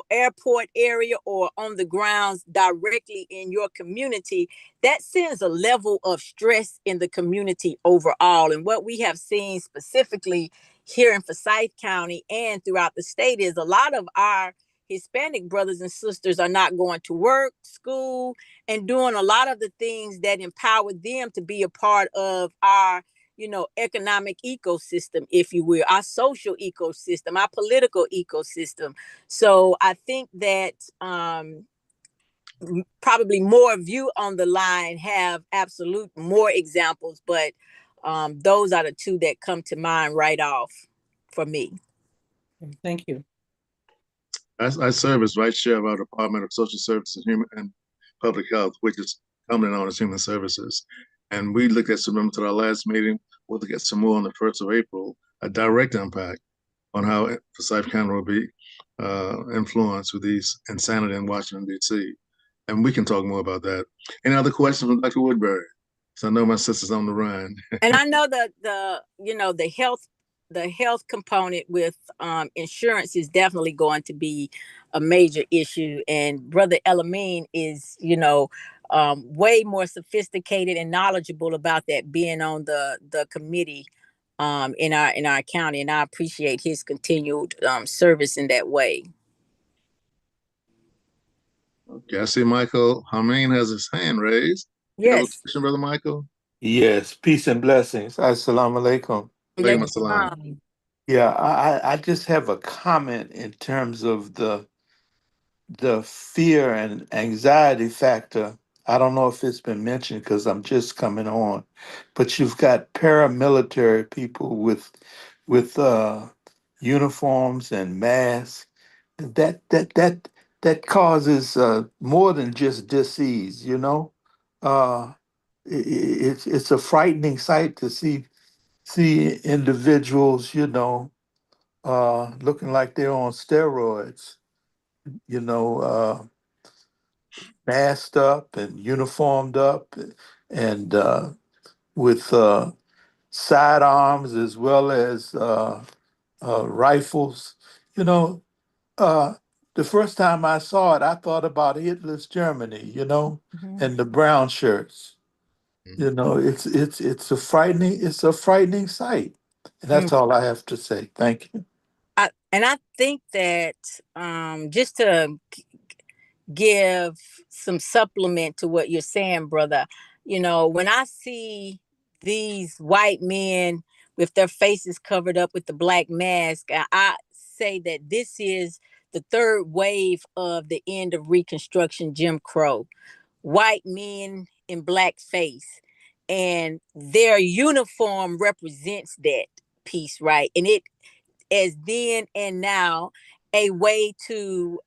airport area or on the grounds directly in your community, that sends a level of stress in the community overall. And what we have seen specifically here in Forsyth County and throughout the state is a lot of our Hispanic brothers and sisters are not going to work, school, and doing a lot of the things that empower them to be a part of our economic ecosystem, if you will, our social ecosystem, our political ecosystem. So I think that probably more of you on the line have absolute more examples, but those are the two that come to mind right off for me. Thank you. I serve as vice chair of our Department of Social Services and Public Health, which is commonly known as Human Services. And we looked at some members at our last meeting. We'll look at some more on the 1st of April, a direct impact on how Forsyth County will be influenced with these insanity in Washington, D.C. And we can talk more about that. Any other questions from Dr. Woodbury? So I know my sister's on the run. And I know the health component with insurance is definitely going to be a major issue. And Brother El-Amin is, way more sophisticated and knowledgeable about that, being on the committee in our county. And I appreciate his continued service in that way. Okay, I see Michael Hameen has his hand raised. Yes. You have a question, Brother Michael? Yes, peace and blessings. Assalamu alaikum. Alaikum assalam. Yeah, I just have a comment in terms of the fear and anxiety factor. I don't know if it's been mentioned because I'm just coming on, but you've got paramilitary people with uniforms and masks. That causes more than just disease, you know. It's a frightening sight to see individuals, looking like they're on steroids, you know, masked up and uniformed up and with sidearms as well as rifles. You know, uh, the first time I saw it, I thought about Hitler's Germany, and the brown shirts. You know, it's a frightening sight. And that's all I have to say. Thank you. I think that just to give some supplement to what you're saying, brother, when I see these white men with their faces covered up with the black mask, I say that this is the third wave of the end of Reconstruction Jim Crow. White men in black face, and their uniform represents that piece, right? And it is then and now a way to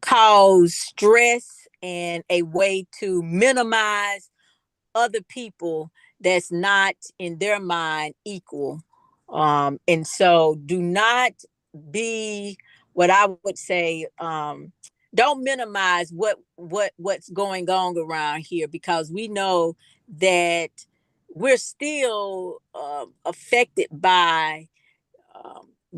cause stress and a way to minimize other people that's not in their mind equal. And so do not be what I would say, don't minimize what's going on around here, because we know that we're still affected by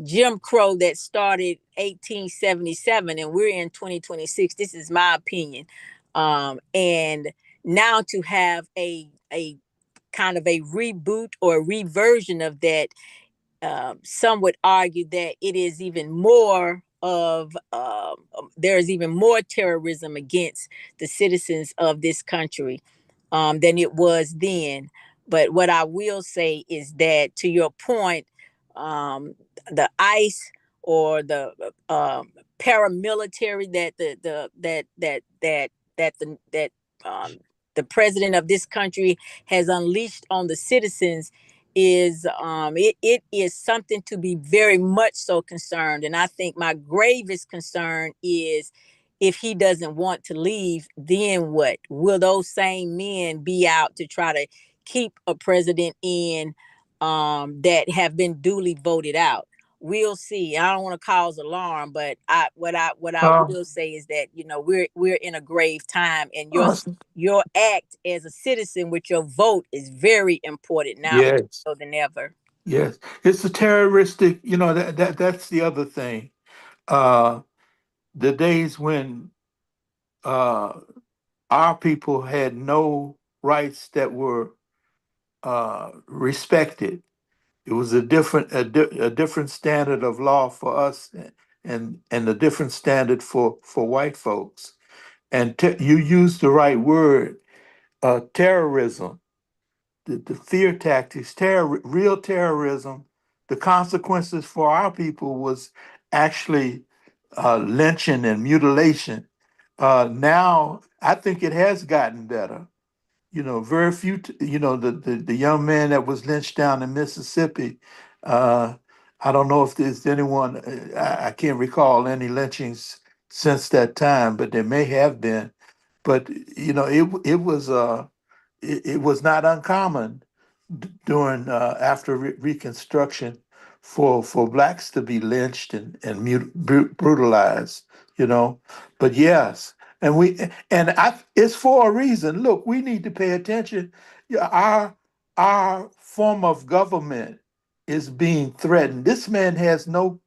Jim Crow that started 1877, and we're in 2026. This is my opinion. And now to have a kind of a reboot or a reversion of that, some would argue that it is even more of there's even more terrorism against the citizens of this country than it was then. But what I will say is that, to your point, the ICE or the paramilitary that the president of this country has unleashed on the citizens is it is something to be very much so concerned. And I think my gravest concern is, if he doesn't want to leave, then what? Will those same men be out to try to keep a president in that have been duly voted out? We'll see. I don't want to cause alarm, but what I will say is that, you know, we're in a grave time, and your act as a citizen with your vote is very important now, Yes, more than ever. yes. It's a terroristic, you know, that's the other thing. Uh, the days when uh, our people had no rights that were respected. It was a different standard of law for us, and a different standard for white folks. And you used the right word, terrorism, the fear tactics, real terrorism. The consequences for our people was actually lynching and mutilation. Now, I think it has gotten better. You know, very few, you know, the young man that was lynched down in Mississippi. Uh, I don't know if there's anyone, I can't recall any lynchings since that time, but there may have been. But, you know, it was not uncommon during after Reconstruction for blacks to be lynched and brutalized, you know. But yes, it's for a reason. Look, we need to pay attention. Yeah, our form of government is being threatened. This man has no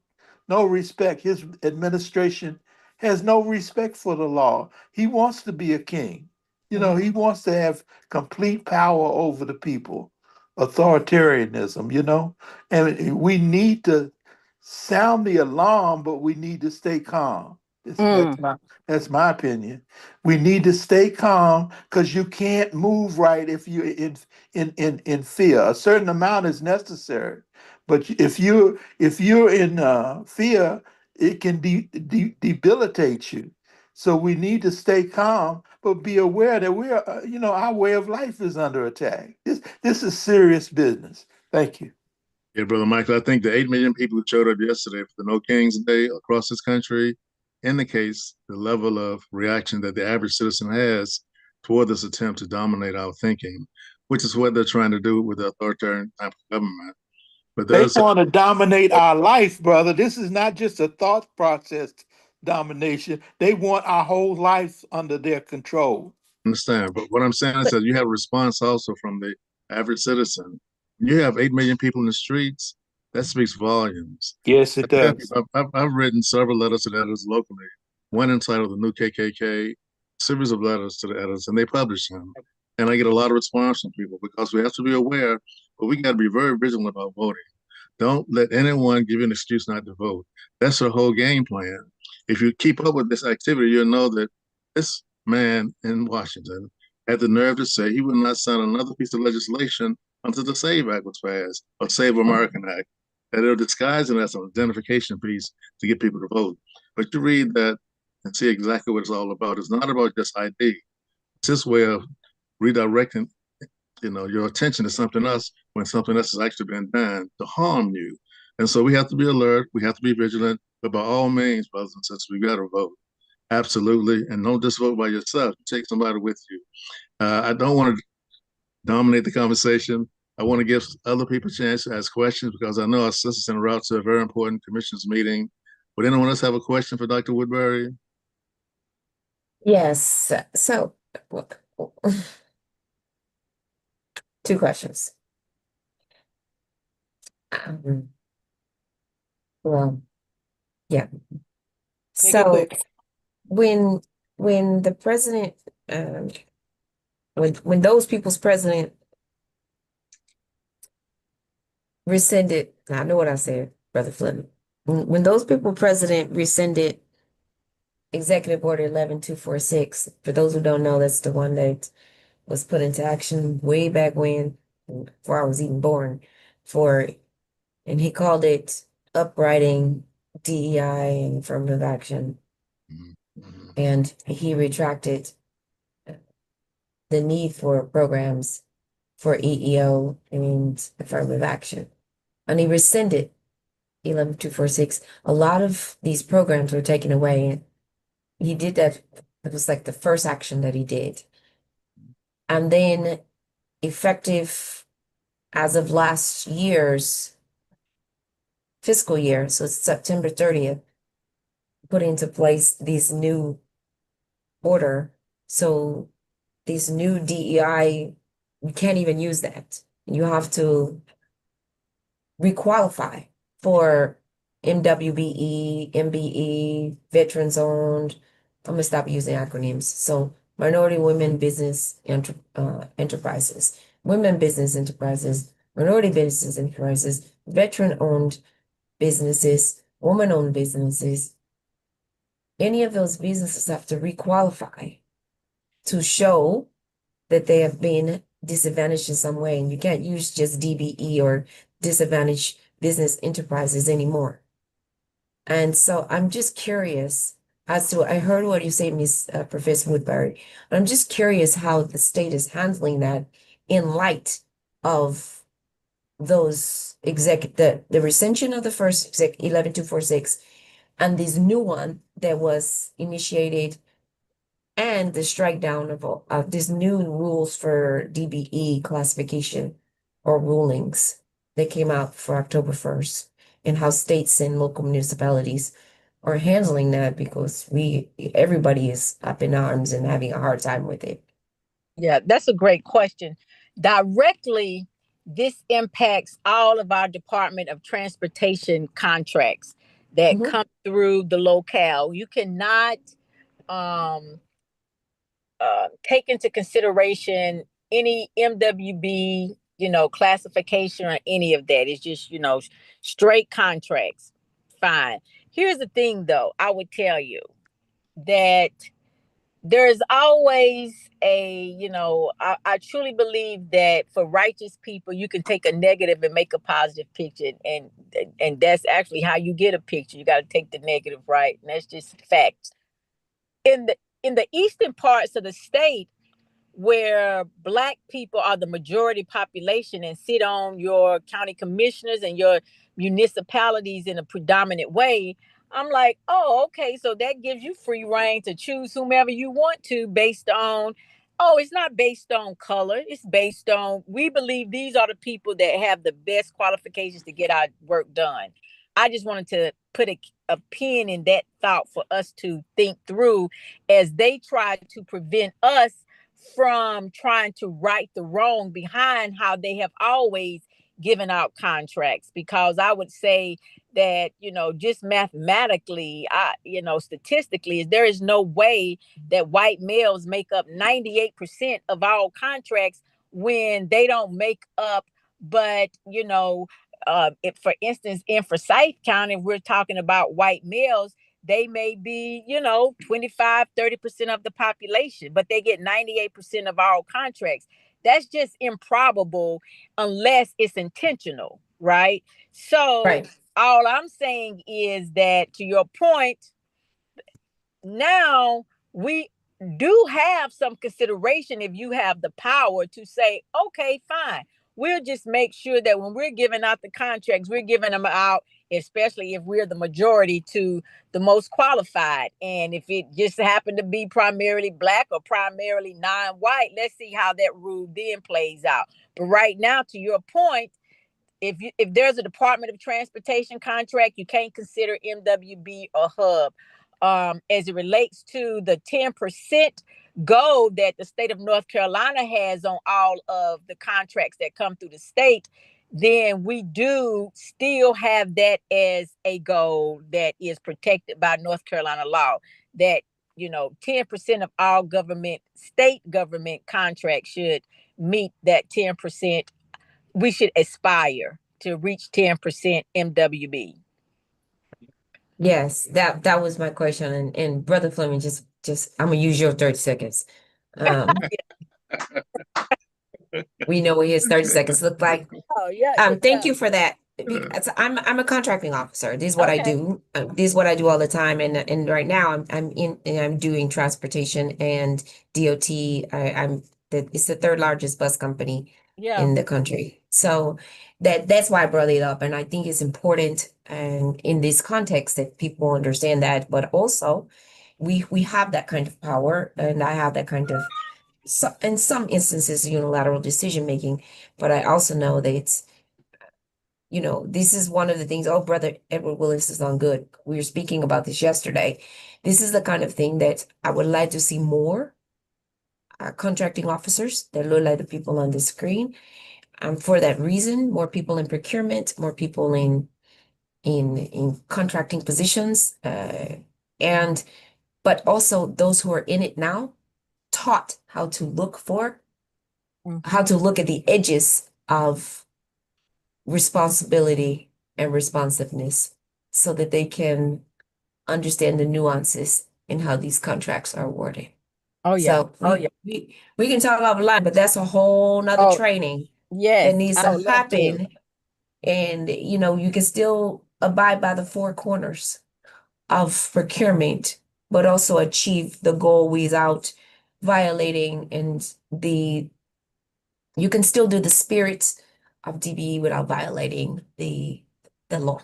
respect. His administration has no respect for the law. He wants to be a king. You know, he wants to have complete power over the people, authoritarianism, you know. And we need to sound the alarm, but we need to stay calm. That's my opinion. We need to stay calm because you can't move right if you're in fear. A certain amount is necessary, but if you're in fear, it can debilitate you. So we need to stay calm, but be aware that we're, you know, our way of life is under attack. This is serious business. Thank you. Yeah, Brother Michael, I think the 8 million people who showed up yesterday for the No Kings Day across this country indicates the level of reaction that the average citizen has toward this attempt to dominate our thinking, which is what they're trying to do with the authoritarian type of government. But They there's want to dominate our life, brother. This is not just a thought process domination. They want our whole life under their control. understand. But what I'm saying is that you have a response also from the average citizen. When you have 8 million people in the streets, that speaks volumes. Yes, it does. I've written several letters to the editors locally, one entitled The New KKK, series of letters to the editors, and they publish them. And I get a lot of response from people because we have to be aware, but we got to be very vigilant about voting. Don't let anyone give you an excuse not to vote. That's their whole game plan. If you keep up with this activity, you'll know that this man in Washington had the nerve to say he would not sign another piece of legislation until the SAVE Act was passed, or Save American Act. That they're disguising as an identification piece to get people to vote. But you read that and see exactly what it's all about. It's not about just ID. It's this way of redirecting, your attention to something else when something else has actually been done to harm you. And so we have to be alert. We have to be vigilant. But by all means, brothers and sisters, we got to vote. Absolutely. And don't just vote by yourself. Take somebody with you. I don't want to dominate the conversation. I want to give other people a chance to ask questions because I know our sister's en route to a very important commissioners meeting. Would anyone else have a question for Dr. Woodbury? Yes. So, two questions. Well, yeah. So when the president, when those people's president rescinded, I know what I said, Brother Fleming. When those people president rescinded Executive Order 11246, for those who don't know, that's the one that was put into action way back when before I was even born, for, and he called it Upwriting DEI and Affirmative Action. And he retracted the need for programs for EEO and affirmative action. And he rescinded 11246. A lot of these programs were taken away. He did that. It was like the first action that he did. And then effective as of last year's fiscal year, so it's September 30th, put into place these new order. So these new DEI, you can't even use that. You have to requalify for MWBE, MBE, veterans owned. I'm gonna stop using acronyms. So minority women business enterprises, women business enterprises, minority business enterprises, veteran owned businesses, woman owned businesses. Any of those businesses have to requalify to show that they have been disadvantaged in some way. And you can't use just DBE or disadvantaged business enterprises anymore. And so I'm just curious as to, I heard what you say, Miss Professor Woodbury. I'm just curious how the state is handling that in light of those the recension of the first 11246 and this new one that was initiated and the strike down of these new rules for DBE classification or rulings that came out for October 1st, and how states and local municipalities are handling that, because everybody is up in arms and having a hard time with it. Yeah, that's a great question. Directly, this impacts all of our Department of Transportation contracts that come through the locale. You cannot take into consideration any MWB, classification or any of that. It's just, straight contracts. Fine. Here's the thing, though. I would tell you that there's always I truly believe that for righteous people, you can take a negative and make a positive picture. And that's actually how you get a picture. You got to take the negative, right? And that's just facts. In the eastern parts of the state, where Black people are the majority population and sit on your county commissioners and your municipalities in a predominant way, I'm like, oh, okay, so that gives you free reign to choose whomever you want to based on, it's not based on color. It's based on, we believe these are the people that have the best qualifications to get our work done. I just wanted to put a pin in that thought for us to think through as they try to prevent us from trying to right the wrong behind how they have always given out contracts. Because I would say that, just mathematically, statistically, there is no way that white males make up 98% of all contracts when they don't make up, but, for instance, in Forsyth County, we're talking about white males, they may be, 25, 30% of the population, but they get 98% of all contracts. That's just improbable unless it's intentional, right? So Right. all I'm saying is that, to your point, now we do have some consideration if you have the power to say, okay, fine. We'll just make sure that when we're giving out the contracts, we're giving them out, especially if we're the majority, to the most qualified. And if it just happened to be primarily Black or primarily non-white, let's see how that rule then plays out. But right now, to your point, if there's a Department of Transportation contract, you can't consider MWB or HUB. As it relates to the 10% goal that the state of North Carolina has on all of the contracts that come through the state, then we do still have that as a goal that is protected by North Carolina law, that 10% of all state government contracts should meet that 10%. We should aspire to reach 10% MWB. Yes, that was my question. And Brother Fleming, just I'm gonna use your 30 seconds. We know what his 30 seconds look like. Oh yeah, Thank you for that. Because I'm a contracting officer. This is what I okay. do. This is what I do all the time. And right now I'm doing transportation and DOT. It's the third largest bus company Yeah. in the country. So that's why I brought it up. And I think it's important and in this context that people understand that, but also we have that kind of power and I have that kind of in some instances unilateral decision making, but I also know that it's this is one of the things. Oh, brother Edward Willis is on good. We were speaking about this yesterday. This is the kind of thing that I would like to see more contracting officers that look like the people on the screen. For that reason, more people in procurement, more people in contracting positions, and but also those who are in it now, taught how to look at the edges of responsibility and responsiveness so that they can understand the nuances in how these contracts are worded. Oh yeah. So we can talk offline, but that's a whole nother Oh training that yes, needs I to would love to. happen. And you can still abide by the four corners of procurement, but also achieve the goal without violating you can still do the spirit of DBE without violating the law.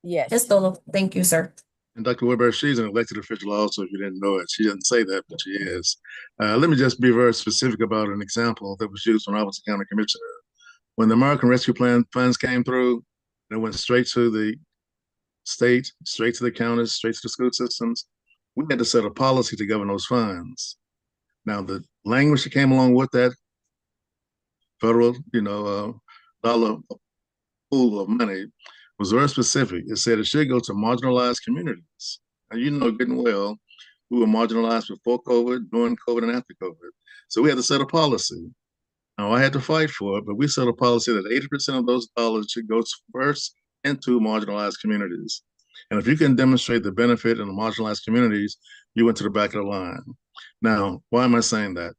Yes, Yes. Dolo. Thank you, sir. And Dr. Weber, she's an elected official also, if you didn't know it. She didn't say that, but she is. Let me just be very specific about an example that was used when I was a county commissioner. When the American Rescue Plan funds came through, they went straight to the state, straight to the counties, straight to the school systems. We had to set a policy to govern those funds. Now, the language that came along with that federal, dollar pool of money was very specific. It said it should go to marginalized communities. And you know good and well who were marginalized before COVID, during COVID, and after COVID. So we had to set a policy. Now, I had to fight for it, but we set a policy that 80% of those dollars should go first into marginalized communities. And if you can demonstrate the benefit in the marginalized communities, you went to the back of the line. Now, why am I saying that?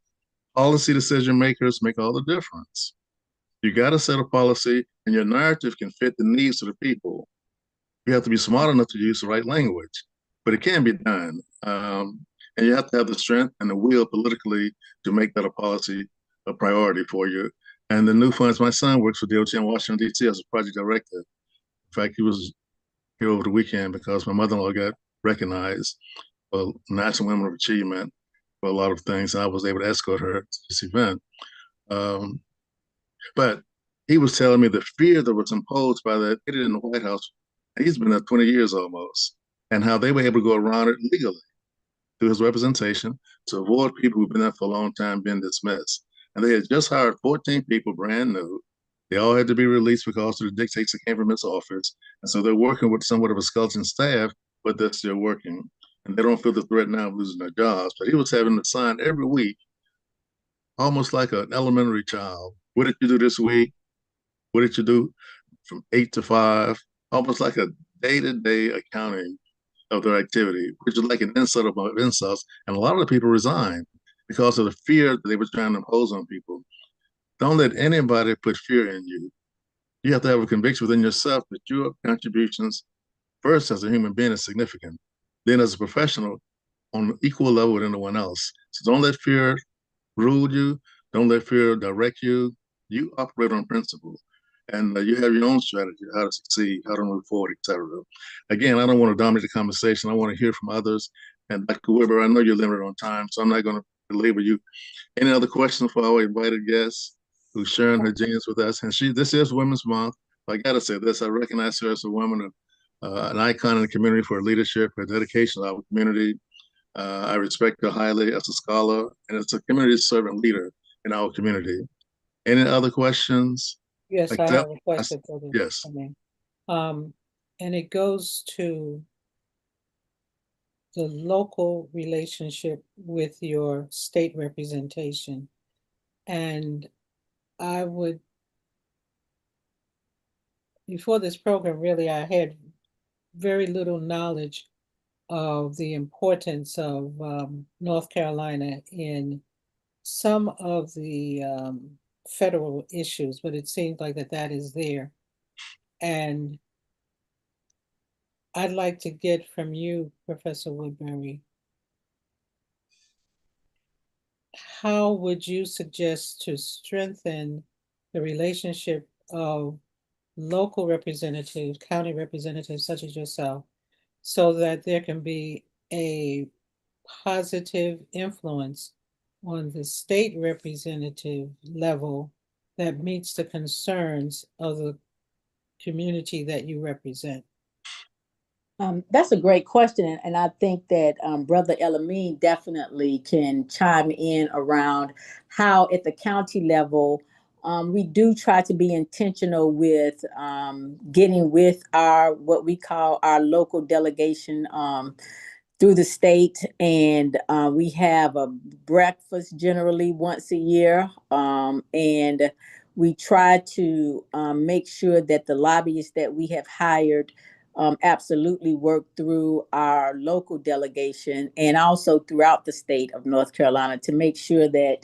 Policy decision makers make all the difference. You got to set a policy, and your narrative can fit the needs of the people. You have to be smart enough to use the right language, but it can be done. And you have to have the strength and the will politically to make that a policy a priority for you. And the new funds, my son works for DOT in Washington, D.C. as a project director. In fact, he was here over the weekend because my mother-in-law got recognized for National Women of Achievement for a lot of things. And I was able to escort her to this event. But he was telling me the fear that was imposed by that idiot in the White House. He's been there 20 years almost, and how they were able to go around it legally through his representation to avoid people who've been there for a long time being dismissed. And they had just hired 14 people brand new. They all had to be released because of the dictates that came from his office. And so they're working with somewhat of a skeleton staff, but they're still working. And they don't feel the threat now of losing their jobs. But he was having to sign every week, almost like an elementary child. What did you do this week? What did you do from 8 to 5? Almost like a day-to-day accounting of their activity, which is like an insult of insults. And a lot of the people resigned because of the fear that they were trying to impose on people. Don't let anybody put fear in you. You have to have a conviction within yourself that your contributions, first as a human being, is significant. Then as a professional, on equal level with anyone else. So don't let fear rule you. Don't let fear direct you. You operate on principle. And you have your own strategy, how to succeed, how to move forward, etc. Again, I don't want to dominate the conversation. I want to hear from others. And Dr. Weber, I know you're limited on time, so I'm not going to belabor you. Any other questions for our invited guest who's sharing her genius with us? And this is Women's Month. I got to say this, I recognize her as a woman, an icon in the community for her leadership, her dedication to our community. I respect her highly as a scholar and as a community servant leader in our community. Any other questions? Yes, I have a question for the yes. And it goes to the local relationship with your state representation. And I would, before this program, really, I had very little knowledge of the importance of North Carolina in some of the federal issues, but it seems like that is there. And I'd like to get from you, Professor Woodbury, how would you suggest to strengthen the relationship of local representatives, county representatives such as yourself, so that there can be a positive influence on the state representative level that meets the concerns of the community that you represent? That's a great question, and I think that Brother El-Amin definitely can chime in around how, at the county level, we do try to be intentional with getting with our what we call our local delegation through the state, and we have a breakfast generally once a year, and we try to make sure that the lobbyists that we have hired absolutely work through our local delegation and also throughout the state of North Carolina to make sure that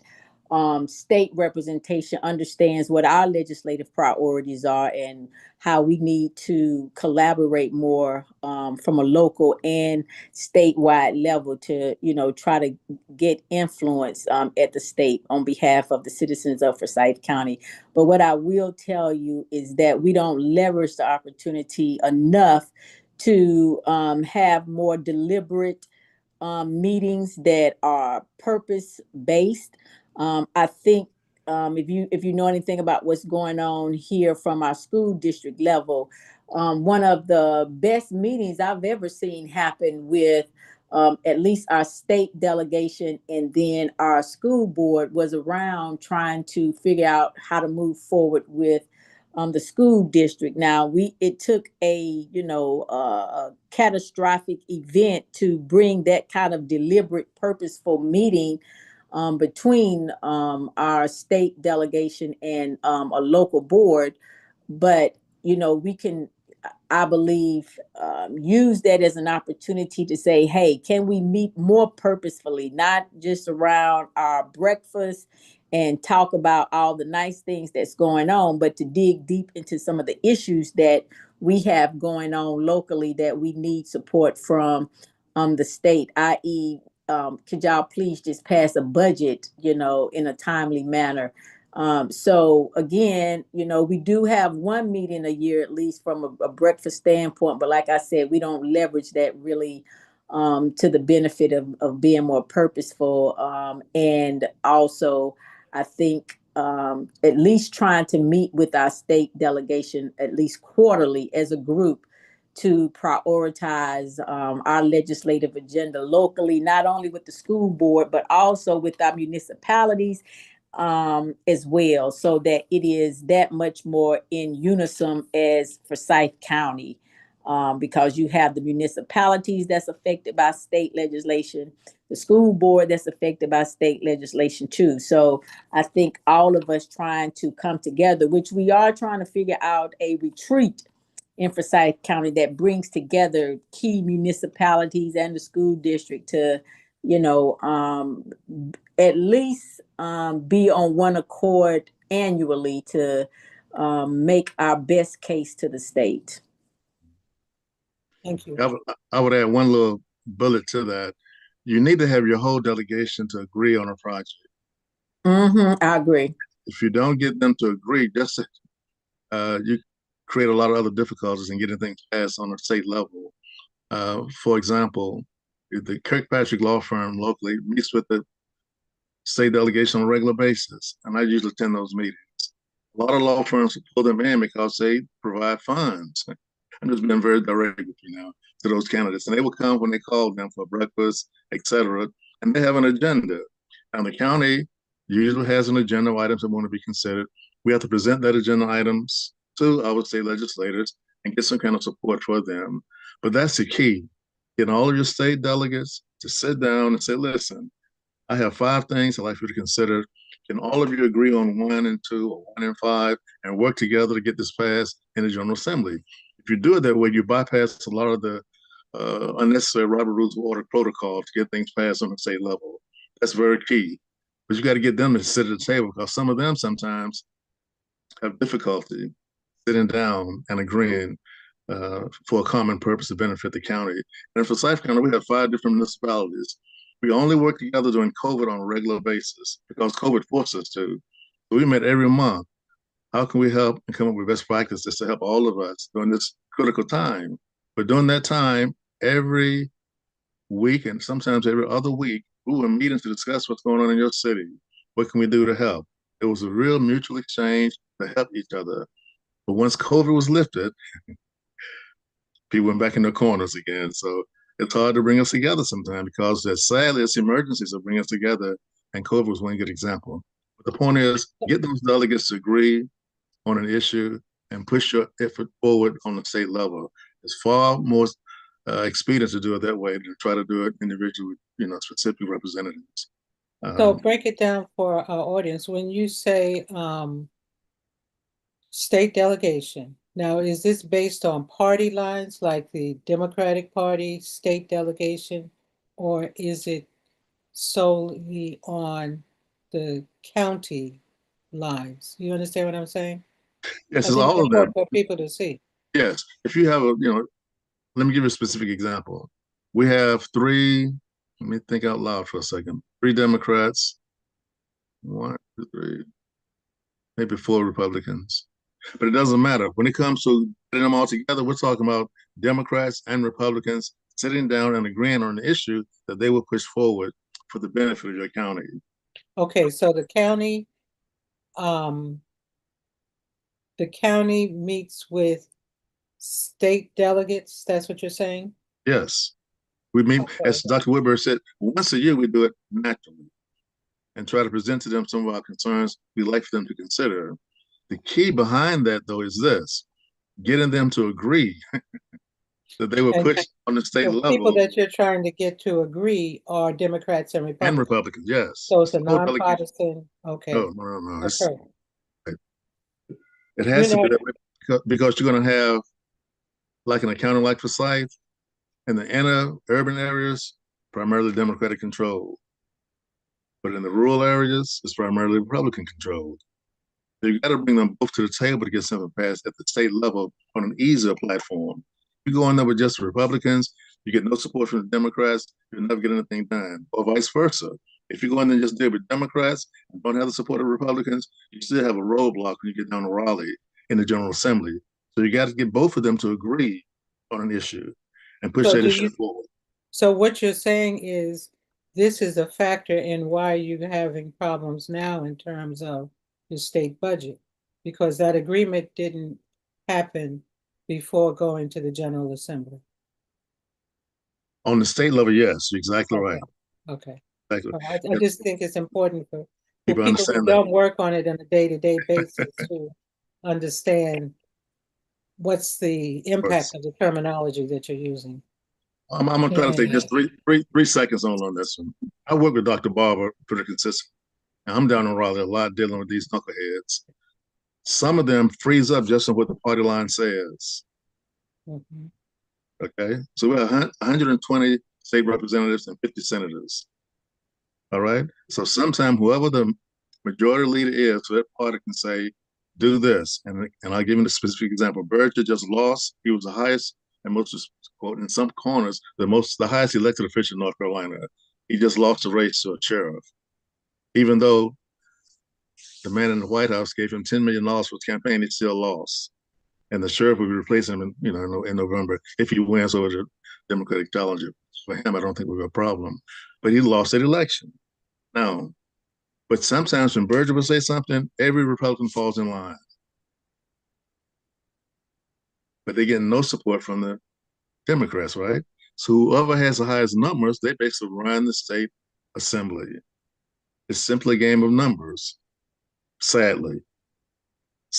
state representation understands what our legislative priorities are and how we need to collaborate more from a local and statewide level to, try to get influence at the state on behalf of the citizens of Forsyth County. But what I will tell you is that we don't leverage the opportunity enough to have more deliberate meetings that are purpose based. I think if you know anything about what's going on here from our school district level, one of the best meetings I've ever seen happen with at least our state delegation and then our school board was around trying to figure out how to move forward with the school district. Now it took a catastrophic event to bring that kind of deliberate, purposeful meeting between our state delegation and a local board. But we can, I believe, use that as an opportunity to say, hey, can we meet more purposefully, not just around our breakfast and talk about all the nice things that's going on, but to dig deep into some of the issues that we have going on locally that we need support from the state, i.e., could y'all please just pass a budget, in a timely manner? So again, we do have one meeting a year, at least from a breakfast standpoint. But like I said, we don't leverage that really to the benefit of being more purposeful. And also, I think at least trying to meet with our state delegation at least quarterly as a group to prioritize our legislative agenda locally, not only with the school board, but also with our municipalities as well, so that it is that much more in unison as Forsyth County, because you have the municipalities that's affected by state legislation, the school board that's affected by state legislation too. So I think all of us trying to come together, which we are trying to figure out a retreat in Forsyth County that brings together key municipalities and the school district to, at least be on one accord annually to make our best case to the state. Thank you. I would add one little bullet to that. You need to have your whole delegation to agree on a project. I agree. If you don't get them to agree, you create a lot of other difficulties in getting things passed on a state level. For example, the Kirkpatrick law firm locally meets with the state delegation on a regular basis, and I usually attend those meetings. A lot of law firms pull them in because they provide funds. I'm just being very direct with you now to those candidates, and they will come when they call them for breakfast, etc. And they have an agenda. And the county usually has an agenda of items that want to be considered. We have to present that agenda items to, I would say, legislators and get some kind of support for them. But that's the key. Get all of your state delegates to sit down and say, listen, I have 5 things I'd like you to consider. Can all of you agree on 1 and 2 or 1 and 5 and work together to get this passed in the General Assembly? If you do it that way, you bypass a lot of the unnecessary Robert Rules of Order protocol to get things passed on the state level. That's very key. But you got to get them to sit at the table, because some of them sometimes have difficulty sitting down and agreeing for a common purpose to benefit the county. And for Forsyth County, we have 5 different municipalities. We only work together during COVID on a regular basis because COVID forced us to. So we met every month. How can we help and come up with best practices to help all of us during this critical time? But during that time, every week and sometimes every other week, we were meeting to discuss what's going on in your city. What can we do to help? It was a real mutual exchange to help each other. But once COVID was lifted, people went back in their corners again. So it's hard to bring us together sometimes, because as sadly as emergencies will bring us together, and COVID was one good example. But the point is, get those delegates to agree on an issue and push your effort forward on the state level. It's far more expedient to do it that way than try to do it individually, specific representatives. So break it down for our audience. When you say state delegation, now is this based on party lines, like the Democratic Party state delegation, or is it solely on the county lines? You understand what I'm saying? Yes, I it's think all it's of them. important for people to see. Yes, if you have let me give you a specific example. We have 3, let me think out loud for a second. 3 Democrats, 1, 2, 3, maybe 4 Republicans. But it doesn't matter. When it comes to getting them all together, we're talking about Democrats and Republicans sitting down and agreeing on an issue that they will push forward for the benefit of your county. Okay, so the county meets with state delegates, that's what you're saying? Yes. We meet, as Dr. Woodbury said, once a year we do it naturally and try to present to them some of our concerns we'd like for them to consider. The key behind that, though, is this: getting them to agree that they will push on the state level. People that you're trying to get to agree are Democrats and Republicans. And Republicans, yes. So it's a nonpartisan. Okay. No. Okay. It has to be that way, because you're going to have, like in a county like Forsyth, in the inner urban areas, primarily Democratic controlled. But in the rural areas, it's primarily Republican controlled. So you got to bring them both to the table to get something passed at the state level on an easier platform. You go in there with just Republicans, you get no support from the Democrats, you'll never get anything done, or vice versa. If you go in there and just deal with Democrats and don't have the support of Republicans, you still have a roadblock when you get down to Raleigh in the General Assembly. So you got to get both of them to agree on an issue and push that issue forward. So what you're saying is this is a factor in why you're having problems now in terms of the state budget, because that agreement didn't happen before going to the General Assembly. On the state level, yes, you're exactly right. Okay. Exactly. I just think it's important for people who don't work on it on a day-to-day basis to understand what's the impact of the terminology that you're using. I'm gonna try to take just three seconds on this one. I work with Dr. Barber pretty consistently. I'm down in Raleigh a lot dealing with these knuckleheads. Some of them freeze up just on what the party line says. Mm-hmm. Okay, so we have 120 state representatives and 50 senators. All right, so sometimes whoever the majority leader is, so that party can say, do this. And I'll give you a specific example. Berger just lost. He was the highest and most, quote, in some corners, the highest elected official in North Carolina. He just lost the race to a sheriff, even though the man in the White House gave him $10 million for his campaign. He still lost, and the sheriff will be replacing him in November if he wins over the Democratic challenger. For him, I don't think we'll have a problem, but he lost that election. Now, but sometimes when Berger will say something, every Republican falls in line. But they get no support from the Democrats, right? So whoever has the highest numbers, they basically run the state assembly. It's simply a game of numbers, sadly.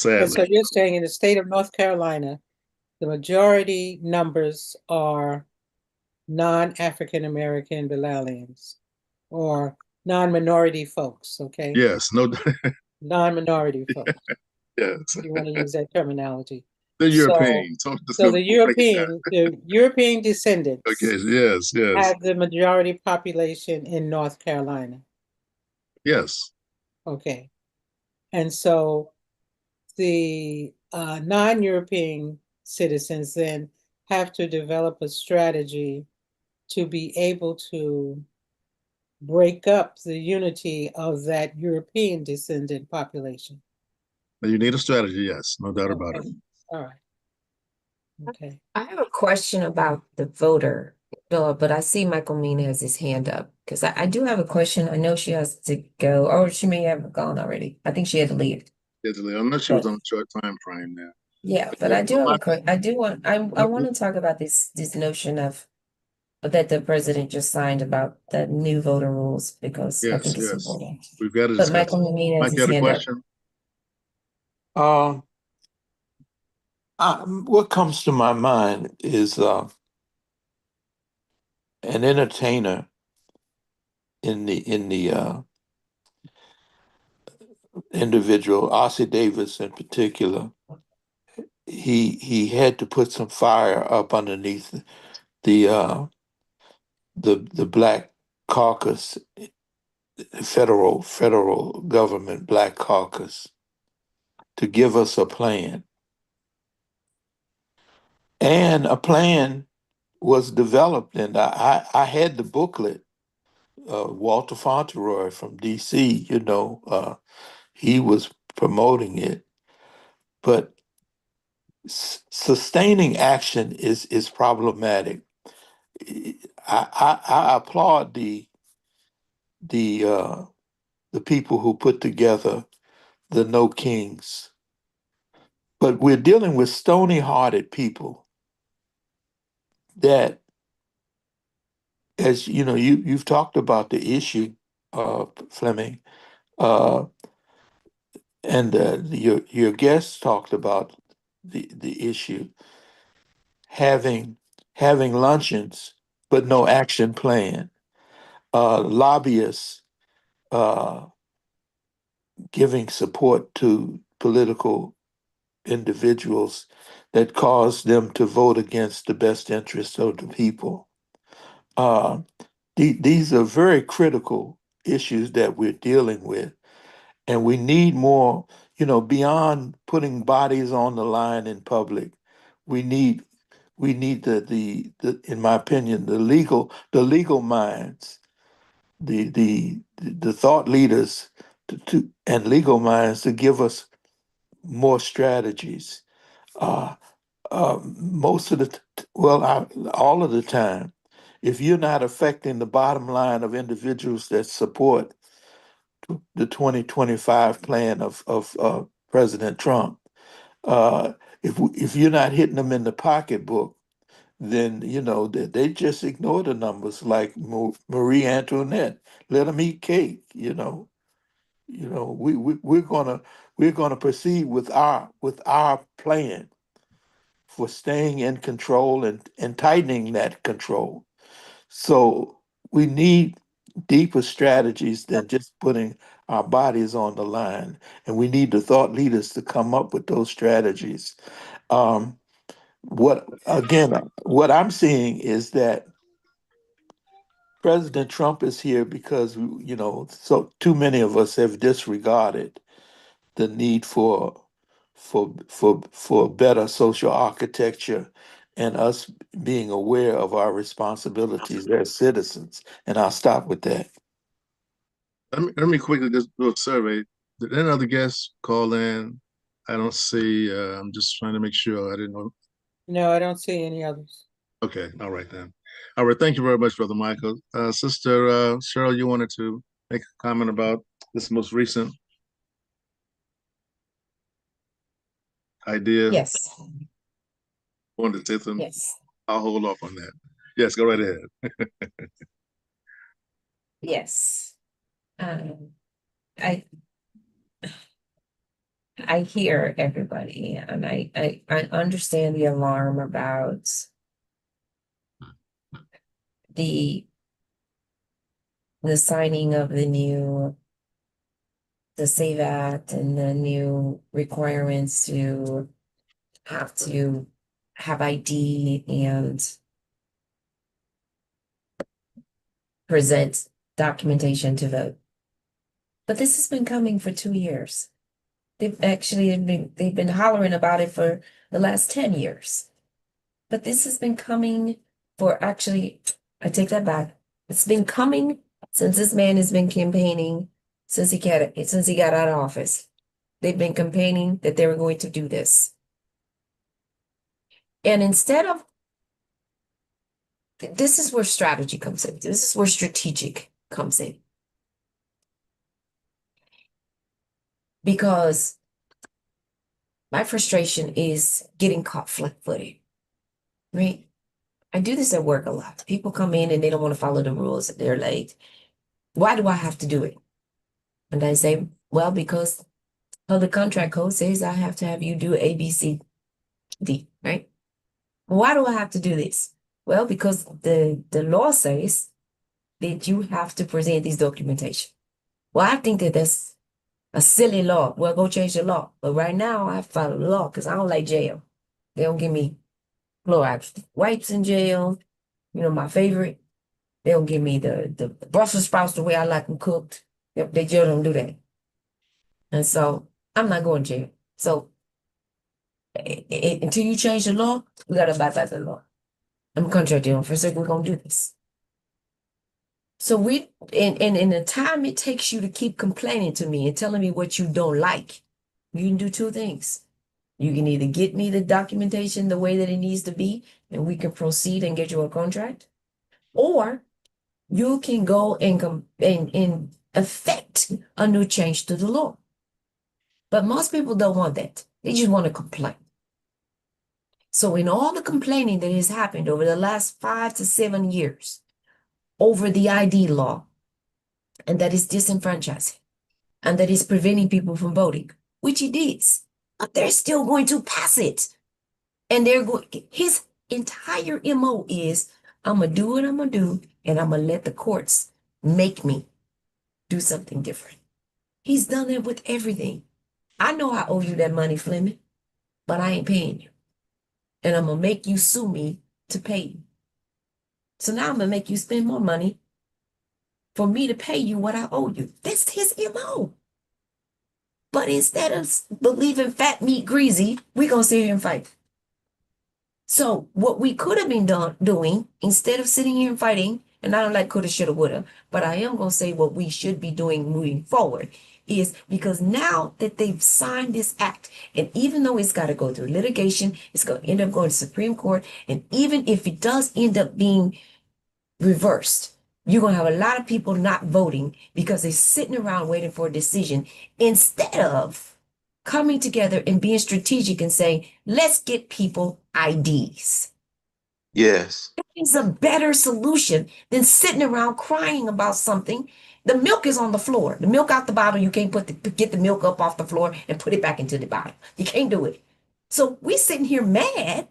And so you're saying in the state of North Carolina, the majority numbers are non-African American Bilalians or non-minority folks, okay? Yes, no. Non-minority folks. Yes. You want to use that terminology. The European. So the European descendants. Okay, yes. Have the majority population in North Carolina. Yes. Okay. And so the non-European citizens then have to develop a strategy to be able to break up the unity of that European descendant population. Now you need a strategy, yes, no doubt about it. All right. Okay. I have a question about the voter, but I see Michael Mean has his hand up because I do have a question. I know she has to go, or she may have gone already. I think she had to leave. I'm not sure it was on a short time frame there. Yeah, but I do have a question. I want to talk about this notion of that the president just signed about the new voter rules because I think it's important. We've got to But discuss. Michael Mean has Mike, you his had a hand up. question? What comes to my mind is an entertainer in the individual, Ossie Davis in particular. He had to put some fire up underneath the the Black Caucus, federal government Black Caucus, to give us a plan. And a plan was developed, and I had the booklet. Walter Fauntleroy from D.C., he was promoting it, but sustaining action is problematic. I applaud the people who put together the No Kings, but we're dealing with stony-hearted people that, as you know, you've talked about the issue, Fleming, uh, and your guests talked about the issue, having luncheons but no action plan, lobbyists uh, giving support to political individuals that cause them to vote against the best interests of the people. Uh, these are very critical issues that we're dealing with, and we need more, beyond putting bodies on the line in public. We need the in my opinion, the legal minds, the thought leaders and legal minds to give us more strategies. Uh, Most of all of the time, if you're not affecting the bottom line of individuals that support the 2025 plan of President Trump, uh, if you're not hitting them in the pocketbook, then they just ignore the numbers like Marie Antoinette. Let them eat cake. We're gonna proceed with our plan for staying in control and tightening that control. So we need deeper strategies than just putting our bodies on the line, and we need the thought leaders to come up with those strategies. Um, what I'm seeing is that President Trump is here because so too many of us have disregarded the need for better social architecture and us being aware of our responsibilities as citizens. And I'll stop with that. Let me quickly just do a survey. Did any other guests call in? I don't see. I'm just trying to make sure. I didn't know. No, I don't see any others. Okay, all right then. All right, thank you very much, Brother Michael. Sister Cheryl, you wanted to make a comment about this most recent idea? Yes. Wanted to say something? Yes. I'll hold off on that. Yes, go right ahead. Yes. I I hear everybody and I understand the alarm about the signing of the SAVE Act and the new requirements to have ID and present documentation to vote. But this has been coming for 2 years. They've been hollering about it for the last 10 years. But this has been coming for actually, I take that back. It's been coming since this man has been campaigning since he got out of office. They've been campaigning that they were going to do this. And instead of, this is where strategy comes in. This is where strategic comes in. Because my frustration is getting caught flat-footed, right? I do this at work a lot. People come in and they don't want to follow the rules. They're like, why do I have to do it? And I say, well, because the contract code says I have to have you do A, B, C, D, right? Why do I have to do this? Well, because the law says that you have to present these documentation. Well, I think that that's a silly law. Well, go change the law. But right now, I have to follow the law because I don't like jail. They don't give me Clorox wipes in jail. You know, my favorite. They don't give me the Brussels sprouts the way I like them cooked. They just don't do that. And so I'm not going to jail. So until you change the law, we got to abide by the law. I'm contracting officer. We're going to do this. So in the time it takes you to keep complaining to me and telling me what you don't like, you can do two things. You can either get me the documentation the way that it needs to be, and we can proceed and get you a contract, or you can go and effect a new change to the law. But most people don't want that. They just want to complain. So in all the complaining that has happened over the last 5 to 7 years over the ID law, and that is disenfranchising, and that is preventing people from voting, which it is, but they're still going to pass it. And his entire MO is, I'm going to do what I'm going to do, and I'm going to let the courts make me do something different. He's done that with everything. I know I owe you that money, Fleming, but I ain't paying you. And I'm going to make you sue me to pay you. So now I'm going to make you spend more money for me to pay you what I owe you. That's his MO. But instead of believing fat, meat, greasy, we're going to sit here and fight. So what we could have been doing, instead of sitting here and fighting, and I don't like coulda, shoulda, woulda, but I am going to say what we should be doing moving forward is, because now that they've signed this act, and even though it's got to go through litigation, it's going to end up going to Supreme Court, and even if it does end up being reversed, you're going to have a lot of people not voting because they're sitting around waiting for a decision instead of coming together and being strategic and saying, let's get people IDs. Yes. That is a better solution than sitting around crying about something. The milk is on the floor. The milk out the bottle, you can't get the milk up off the floor and put it back into the bottle. You can't do it. So we're sitting here mad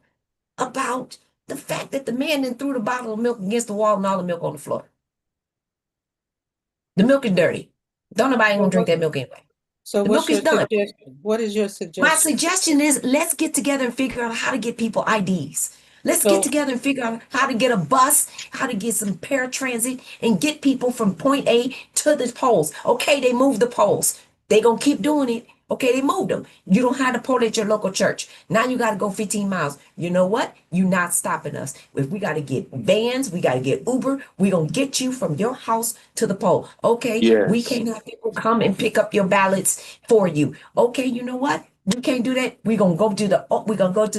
about the fact that the man then threw the bottle of milk against the wall and all the milk on the floor. The milk is dirty. Don't nobody want to drink that milk anyway. So the what's milk is your done. suggestion? What is your suggestion? My suggestion is, let's get together and figure out how to get people IDs. Let's get together and figure out how to get a bus, how to get some paratransit, and get people from point A to the polls. Okay, they moved the polls. They gonna keep doing it. Okay, they moved them. You don't have to poll at your local church. Now you got to go 15 miles. You know what? You're not stopping us. If we got to get vans, we got to get Uber. We're going to get you from your house to the poll. Okay, we Yes. can't have people come and pick up your ballots for you. Okay, you know what? We can't do that. We're gonna go to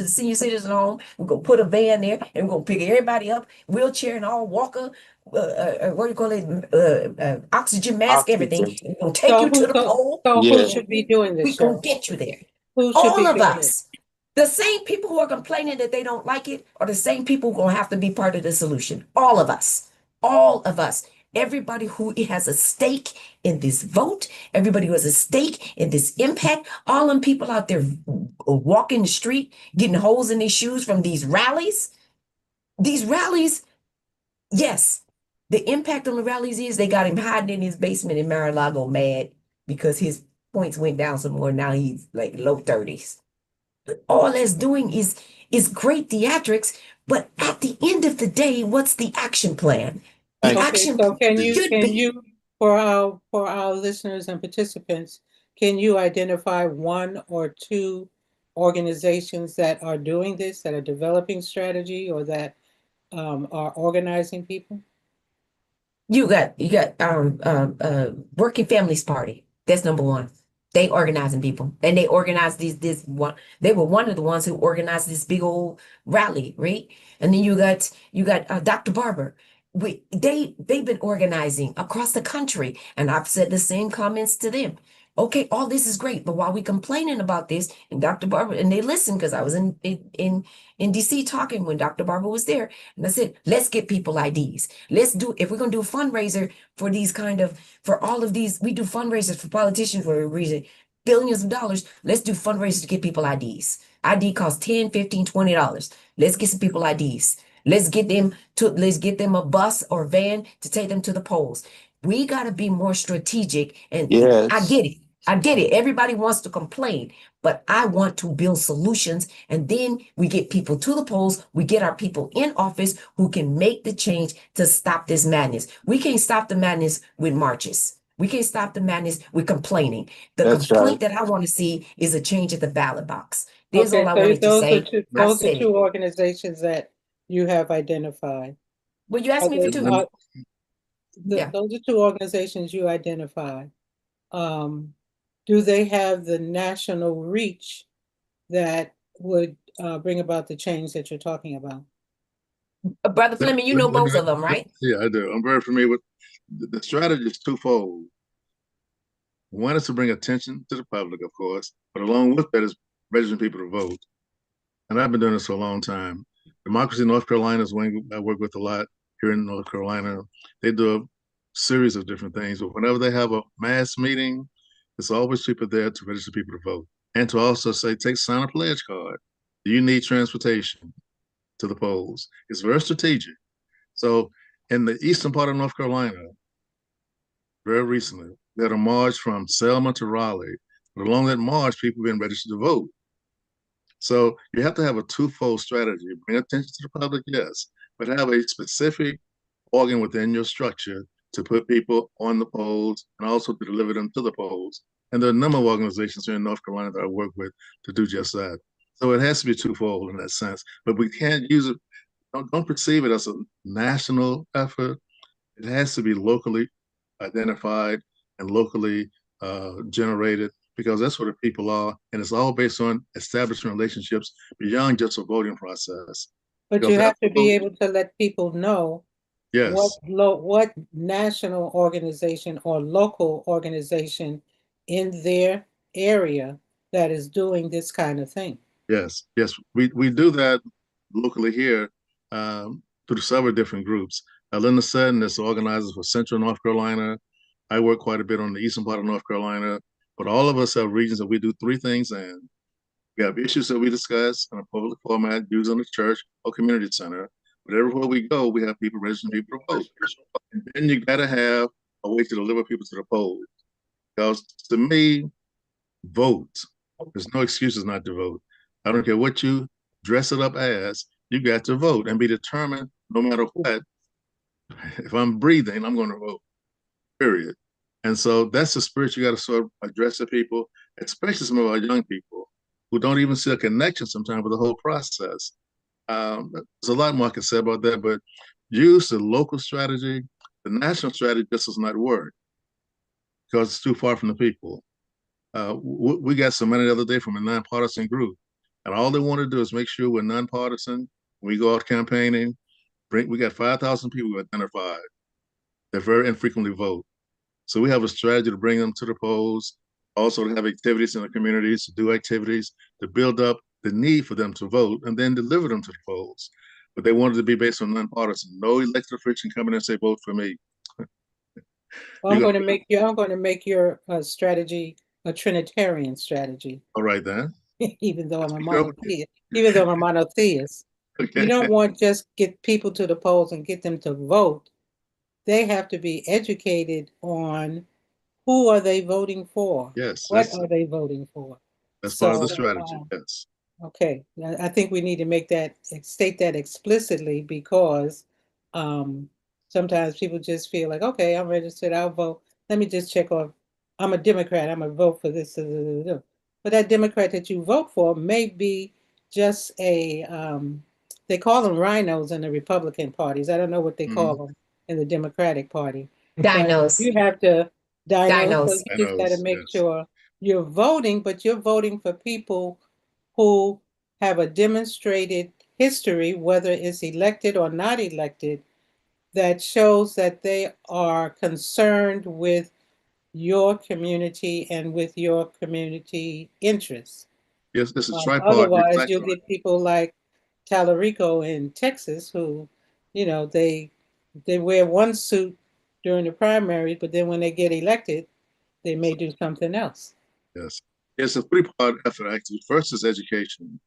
the senior citizen home. We're gonna put a van there and we're gonna pick everybody up, wheelchair and all, walker, what do you call it? Oxygen mask, everything. Oxygen. We're gonna take you to the poll. So Yeah. who should be doing We're this, gonna Cheryl? get you there. Who should All be of doing us. The same people who are complaining that they don't like it are the same people who are going to have to be part of the solution. All of us. All of us. Everybody who has a stake in this vote, everybody who has a stake in this impact, all them people out there walking the street, getting holes in their shoes from these rallies. These rallies, yes, the impact on the rallies is they got him hiding in his basement in Mar-a-Lago mad because his points went down some more. Now he's like low 30s. All that's doing is great theatrics, but at the end of the day, what's the action plan? The Okay, action so plan should be For our listeners and participants, can you identify one or two organizations that are doing this, that are developing strategy, or that are organizing people? You got Working Families Party. That's number one. They organizing people, and they organized this one. They were one of the ones who organized this big old rally, right? And then you got Dr. Barber. They've been organizing across the country, and I've said the same comments to them. Okay, all this is great, but while we complaining about this, and Dr. Barber, and they listened because I was in DC talking when Dr. Barber was there, and I said, let's get people IDs. If we're gonna do a fundraiser for these for all of these, we do fundraisers for politicians for a reason, billions of dollars. Let's do fundraisers to get people IDs. ID costs $10, $15, $20. Let's get some people IDs. Let's get them a bus or van to take them to the polls. We got to be more strategic. And I Yes. get it. I get it. Everybody wants to complain, but I want to build solutions. And then we get people to the polls. We get our people in office who can make the change to stop this madness. We can't stop the madness with marches. We can't stop the madness with complaining. The That's right. complaint that I want to see is a change at the ballot box. There's all Okay, I so wanted to say. I those are said two it. organizations that you have identified. Well, you asked Are me for they, two. Yeah. those are two organizations you identified. Do they have the national reach that would bring about the change that you're talking about? Brother Fleming, you know both of them, right? Yeah, I do. I'm very familiar with the strategy is twofold. One is to bring attention to the public, of course, but along with that is registering people to vote. And I've been doing this for a long time. Democracy in North Carolina is one I work with a lot here in North Carolina. They do a series of different things, but whenever they have a mass meeting, it's always people there to register people to vote and to also say, sign a pledge card. Do you need transportation to the polls? It's very strategic. So in the eastern part of North Carolina, very recently, we had a march from Selma to Raleigh. But along that march, people have been registered to vote. So you have to have a twofold strategy. Bring attention to the public, yes, but have a specific organ within your structure to put people on the polls and also to deliver them to the polls. And there are a number of organizations here in North Carolina that I work with to do just that. So it has to be twofold in that sense, but we can't use it. Don't perceive it as a national effort. It has to be locally identified and locally generated because that's where the people are. And it's all based on establishing relationships beyond just a voting process. But Because you have to be vote, able to let people know yes, what national organization or local organization in their area that is doing this kind of thing. yes, yes. We do that locally here through several different groups. Linda Sutton is the organizer for Central North Carolina. I work quite a bit on the eastern part of North Carolina, but all of us have regions that we do three things in. We have issues that we discuss in a public format, used in the church or community center. But everywhere we go, we have people registering people to vote. And then you got to have a way to deliver people to the polls. Because to me, vote. There's no excuses not to vote. I don't care what you dress it up as, you got to vote and be determined no matter what. If I'm breathing, I'm going to vote, period. And so that's the spirit you got to sort of address to people, especially some of our young people who don't even see a connection sometimes with the whole process. There's a lot more I can say about that, but use the local strategy. The national strategy just does not work because it's too far from the people. We got some money the other day from a nonpartisan group, and all they want to do is make sure we're nonpartisan. When we go out campaigning, we got 5,000 people we identified that very infrequently vote. So we have a strategy to bring them to the polls, also to have activities in the communities, to do activities, to build up the need for them to vote, and then deliver them to the polls. But they wanted to be based on nonpartisan. No elected official can come in and say, vote for me. Well, I'm going to make your strategy a Trinitarian strategy. All right then. Even though I'm a monotheist, even though I'm a monotheist. Okay. You don't want just get people to the polls and get them to vote. They have to be educated on who are they voting for? Yes. What are they voting for? That's part of the strategy. Yes. Okay. I think we need to state that explicitly because sometimes people just feel like, okay, I'm registered, I'll vote. let me just check off. I'm a Democrat. I'm gonna vote for this. But that Democrat that you vote for may be just a. They call them rhinos in the Republican parties. I don't know what they call them in the Democratic Party. But Dinos. you have to dinos. So Dinos. you just got to make sure you're voting, but you're voting for people who have a demonstrated history, whether it's elected or not elected, that shows that they are concerned with your community and with your community interests. Yes, this is tripod. Otherwise, Exactly you'll get people like Talarico in Texas who, they wear one suit during the primary, but then when they get elected, they may do something else. Yes. It's a three-part effort, actually. First is education.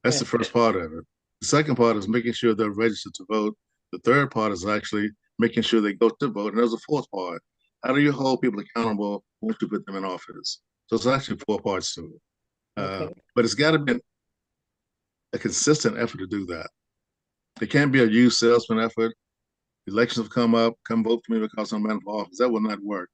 That's the first part of it. The second part is making sure they're registered to vote. The third part is actually making sure they go to vote. And there's a fourth part. How do you hold people accountable once you put them in office? So it's actually four parts to it. But it's got to be a consistent effort to do that. It can't be a used salesman effort. Elections have come up, come vote for me because I'm running for office. That will not work,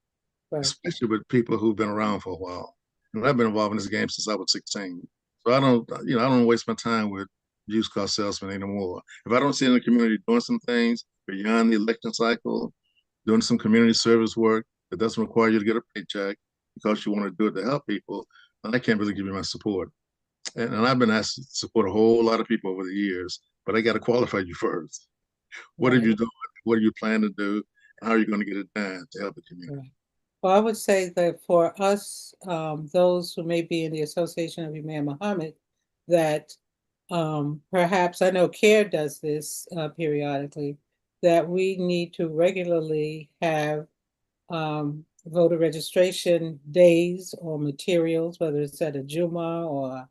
especially with people who've been around for a while. And I've been involved in this game since I was 16. So I don't waste my time with used car salesmen anymore. If I don't see in the community doing some things beyond the election cycle, doing some community service work that doesn't require you to get a paycheck because you want to do it to help people, then I can't really give you my support. And I've been asked to support a whole lot of people over the years, but I got to qualify you first. What have you done? What do you plan to do? How are you going to get it done to help the community? Well, I would say that for us, those who may be in the Association of Imam Muhammad, that perhaps, I know CARE does this periodically, that we need to regularly have voter registration days or materials, whether it's at a Juma or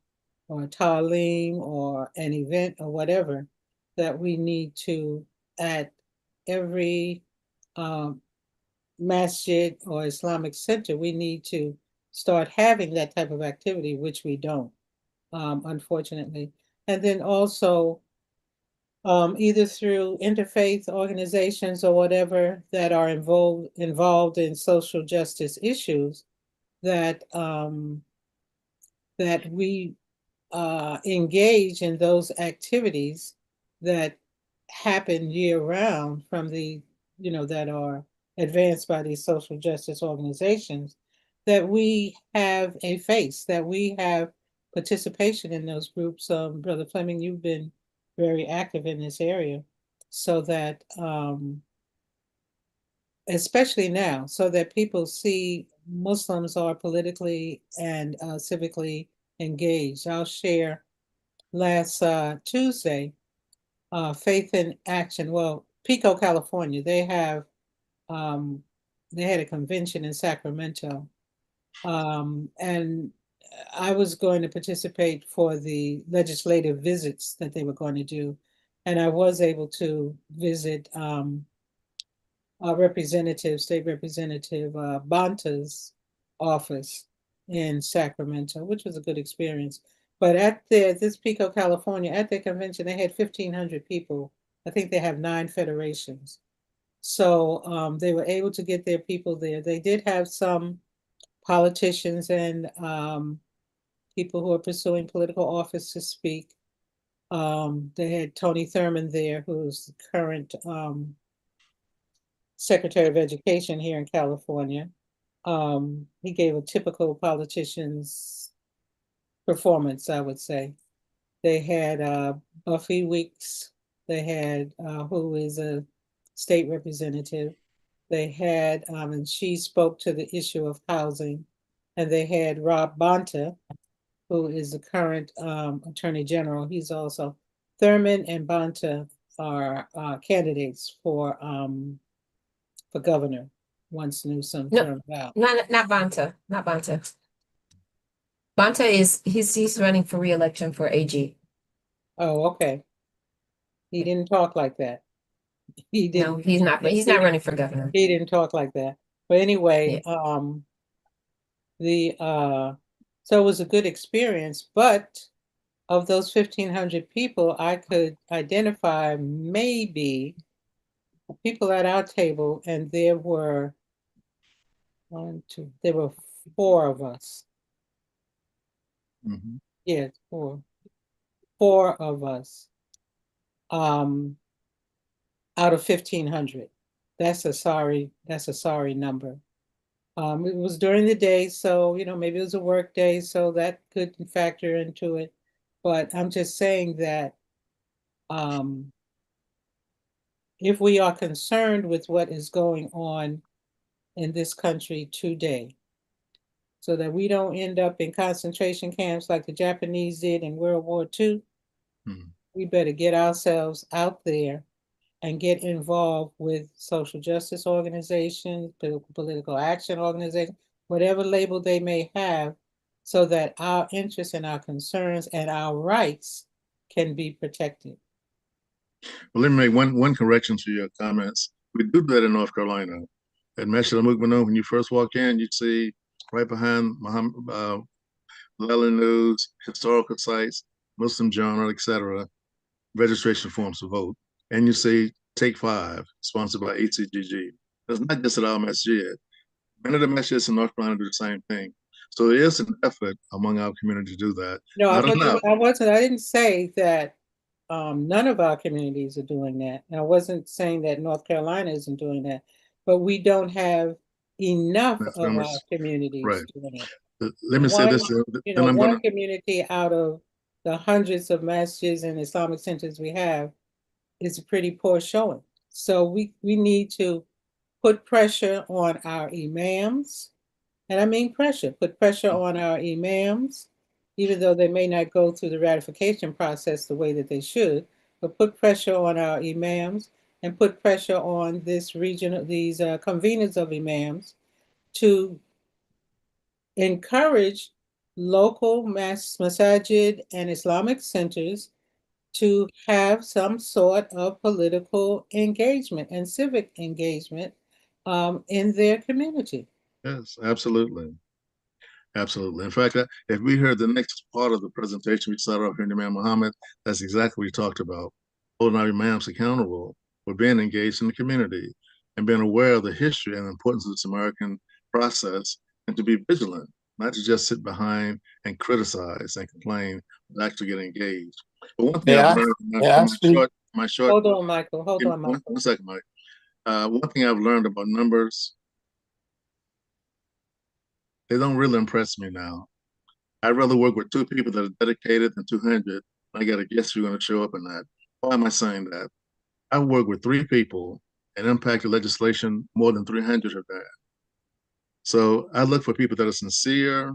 a Talim or an event or whatever, that we need to, at every masjid or Islamic center, we need to start having that type of activity, which we don't, unfortunately. And then also, either through interfaith organizations or whatever that are involved in social justice issues, that that we engage in those activities that happen year round from that are advanced by these social justice organizations, that we have a face, that we have participation in those groups. Brother Fleming, you've been very active in this area, so that especially now, so that people see Muslims are politically and civically engaged. I'll share last Tuesday, Faith in Action. Well, Pico, California, they had a convention in Sacramento, and I was going to participate for the legislative visits that they were going to do, and I was able to visit State Representative Banta's office in Sacramento, which was a good experience. But at this Pico, California, at their convention, they had 1,500 people. I think they have 9 federations. So they were able to get their people there. They did have some politicians and people who are pursuing political office to speak. They had Tony Thurmond there, who's the current Secretary of Education here in California. He gave a typical politician's performance, I would say. They had Buffy Weeks. They had who is a state representative. They had, and she spoke to the issue of housing. And they had Rob Bonta, who is the current Attorney General. He's also, Thurmond and Bonta are candidates for governor once Newsom turns out. Not Banta. Not Banta. Banta he's running for re-election for AG. Oh, okay. He didn't talk like that. He didn't. No, he's not running for governor. He didn't talk like that. But anyway, so it was a good experience, but of those 1,500 people, I could identify maybe people at our table, and there were 1, 2. There were 4 of us. Mm-hmm. Yes, 4. 4 of us. Out of 1,500. That's a sorry number. It was during the day, so maybe it was a work day, so that could factor into it. But I'm just saying that if we are concerned with what is going on in this country today, so that we don't end up in concentration camps like the Japanese did in World War II, we better get ourselves out there and get involved with social justice organizations, political action organizations, whatever label they may have, so that our interests and our concerns and our rights can be protected. Well, let me make one correction to your comments. We do that in North Carolina. At Masjid al-Mu'minun, when you first walk in, you'd see right behind Muhammad, News, historical sites, Muslim Journal, etc., registration forms to vote. And you see Take 5, sponsored by HCGG. That's not just at our masjid. Many of the masjids in North Carolina do the same thing. So there is an effort among our community to do that. No, I don't know. I didn't say that none of our communities are doing that. And I wasn't saying that North Carolina isn't doing that, but we don't have enough of our communities doing it. Let me say this, then I'm One community out of the hundreds of masjids and Islamic centers we have is a pretty poor showing. So we need to put pressure on our imams, and I mean pressure, put pressure on our imams, even though they may not go through the ratification process the way that they should, but put pressure on our imams and put pressure on these conveners of imams to encourage local masajid and Islamic centers to have some sort of political engagement and civic engagement in their community. Yes, absolutely. Absolutely. In fact, if we heard the next part of the presentation, we started off here in Imam Muhammad, that's exactly what we talked about. Holding our imams accountable for being engaged in the community and being aware of the history and the importance of this American process, and to be vigilant, not to just sit behind and criticize and complain, but actually get engaged. But one thing I've learned in my short Hold on, Michael. Hold on, Michael. One second, Mike. One thing I've learned about numbers, they don't really impress me now. I'd rather work with 2 people that are dedicated than 200. I got to guess who's going to show up in that. Why am I saying that? I work with 3 people and impacted legislation more than 300 have done. So I look for people that are sincere,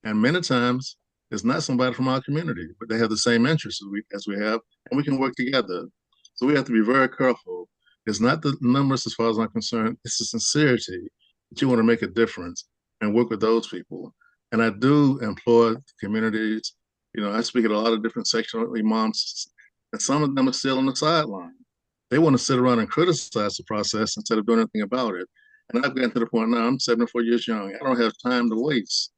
and many times it's not somebody from our community, but they have the same interests as we have, and we can work together. So we have to be very careful. It's not the numbers as far as I'm concerned, it's the sincerity that you want to make a difference and work with those people. And I do employ communities. I speak at a lot of different sectional imams, and some of them are still on the sideline. They want to sit around and criticize the process instead of doing anything about it. And I've gotten to the point now, I'm 74 years young. I don't have time to waste.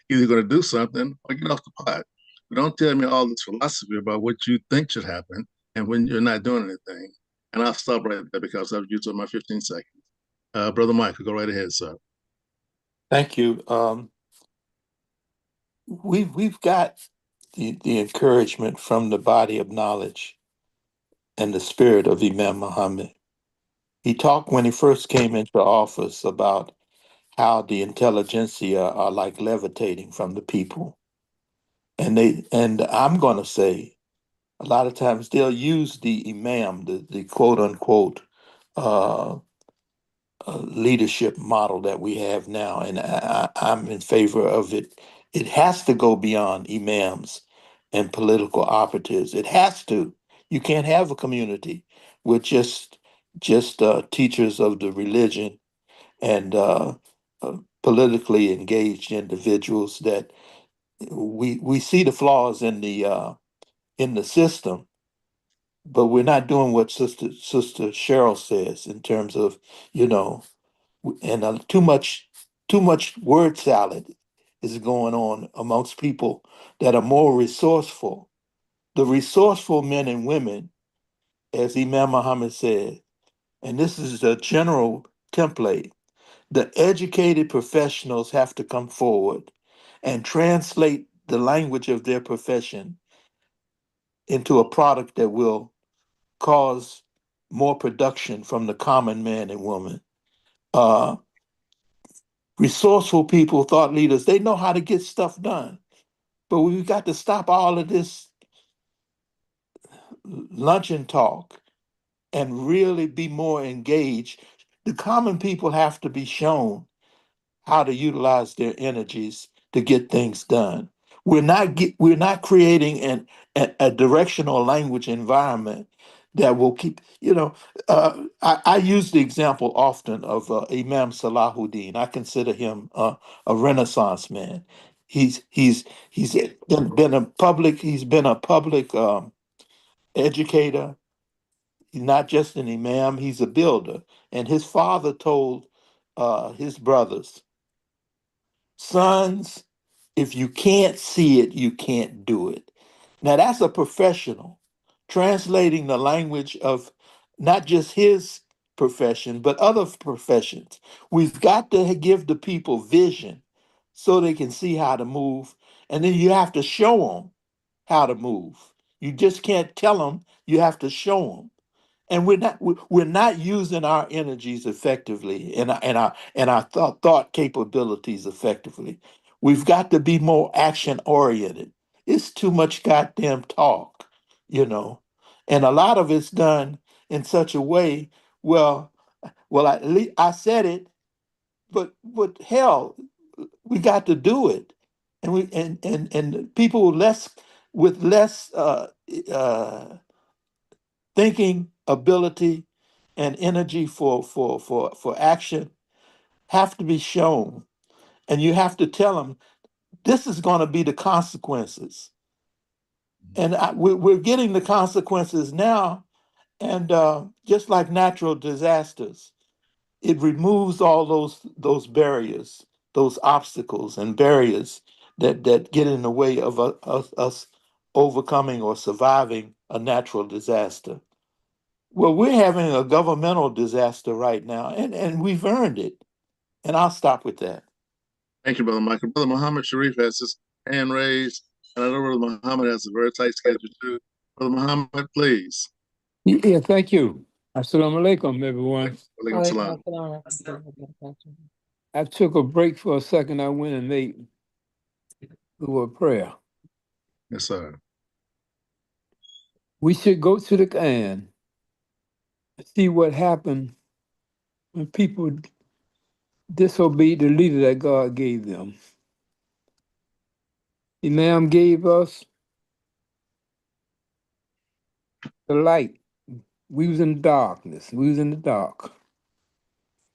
Either going to do something or get off the pot. But don't tell me all this philosophy about what you think should happen and when you're not doing anything. And I'll stop right there because I've used up my 15 seconds. Brother Michael, go right ahead, sir. Thank you. We've got the encouragement from the body of knowledge and the spirit of Imam Muhammad. He talked when he first came into office about how the intelligentsia are like levitating from the people. And I'm going to say a lot of times they'll use the imam, the quote unquote uh, leadership model that we have now, and I'm in favor of it. It has to go beyond imams and political operatives. It has to. You can't have a community with just teachers of the religion and politically engaged individuals that we see the flaws in the system, but we're not doing what Sister Cheryl says in terms of, you know, and too much word salad is going on amongst people that are more resourceful. The resourceful men and women, as Imam Muhammad said, and this is a general template, The educated professionals have to come forward and translate the language of their profession into a product that will cause more production from the common man and woman. Uh, Resourceful people, thought leaders, they know how to get stuff done. But we've got to stop all of this luncheon talk and really be more engaged. The common people have to be shown how to utilize their energies to get things done. We're not creating a directional language environment that will keep, I use the example often of Imam Salahuddin. I consider him a Renaissance man. He's been a public educator. He's not just an imam, he's a builder. And his father told his brothers, sons, if you can't see it, you can't do it. Now, that's a professional translating the language of not just his profession, but other professions. We've got to give the people vision so they can see how to move. And then you have to show them how to move. You just can't tell them, you have to show them. And we're not using our energies effectively and our thought capabilities effectively. We've got to be more action oriented. It's too much goddamn talk, you know, and a lot of it's done in such a way. Well, at least I said it, but hell, we got to do it, and and people with less thinking ability and energy for action have to be shown. And you have to tell them this is going to be the consequences. And we're getting the consequences now. And just like natural disasters, it removes all those barriers, those obstacles and barriers that get in the way of us overcoming or surviving a natural disaster. Well, we're having a governmental disaster right now, and we've earned it. And I'll stop with that. Thank you, Brother Michael. Brother Muhammad Sharif has his hand raised, and I know Brother Muhammad has a very tight schedule too. Brother Muhammad, please. Yeah, thank you. Assalamu alaikum, everyone. Alaikum salam. I took a break for a second. I went and made a little prayer. Yes, sir. We should go to the Quran, see what happened when people disobeyed the leader that God gave them. Imam gave us the light. We was in darkness. We was in the dark.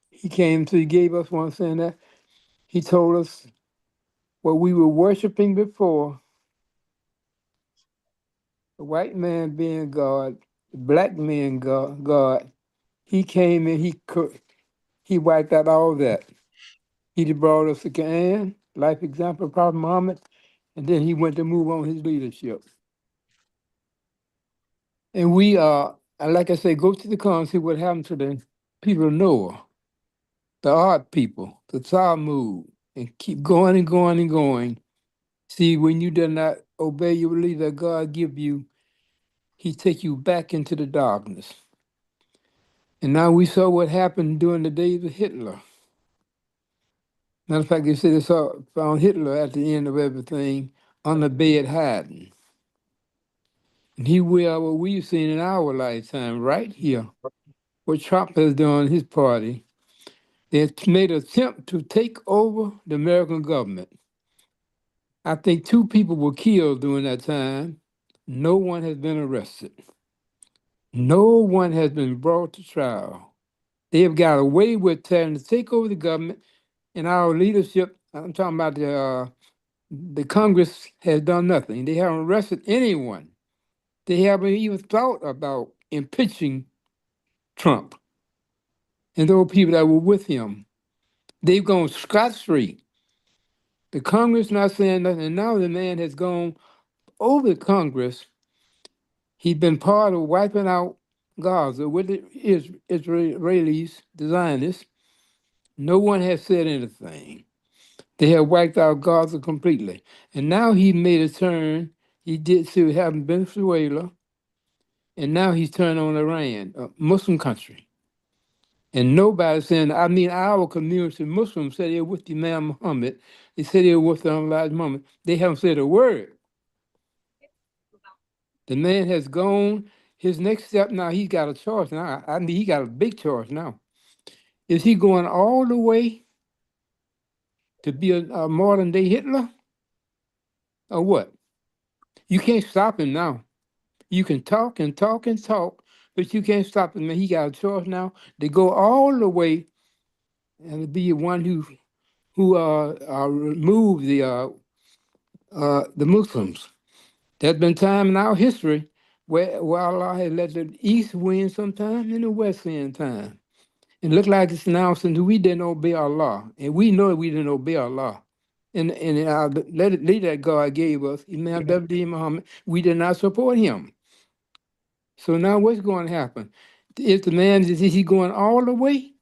He gave us one saying that. He told us what we were worshiping before, the white man being God, the black man God. He came and he wiped out all that. He brought us the Quran, life example of Prophet Muhammad, and then he went to move on his leadership. And we are, like I say, go to the Quran and see what happened to the people of Noah, the art people, the Talmud, and keep going and going and going. See, when you do not obey your leader that God give you, he take you back into the darkness. And now we saw what happened during the days of Hitler. Matter of fact, they said they found Hitler at the end of everything on the bed hiding. And he will what we've seen in our lifetime right here. What Trump has done, his party, they have made an attempt to take over the American government. I think 2 people were killed during that time. No one has been arrested. No one has been brought to trial. They have got away with trying to take over the government, and our leadership, I'm talking about the Congress has done nothing. They haven't arrested anyone. They haven't even thought about impeaching Trump and those people that were with him. They've gone scot-free. The Congress not saying nothing, and now the man has gone over the Congress. He's been part of wiping out Gaza with the Israelis, the Zionists, No one has said anything. They have wiped out Gaza completely. And now he made a turn. He did to have Venezuela, and now he's turned on Iran, a Muslim country. And nobody's saying, I mean, our community, Muslims, said they're with the Imam Muhammad. They said they're with the Elijah Muhammad. They haven't said a word. The man has gone. His next step now, he's got a choice now. I mean, he got a big choice now. Is he going all the way to be a modern day Hitler or what? You can't stop him now. You can talk and talk and talk, but you can't stop him. Man, he got a choice now to go all the way and to be one who remove the Muslims. There's been time in our history where Allah has let the East win sometime and the West win time. It looked like it's now since we didn't obey Allah, and we know we didn't obey Allah. And our leader that God gave us, Imam W. Muhammad, we did not support him. So now what's going to happen? Is the man, is he going all the way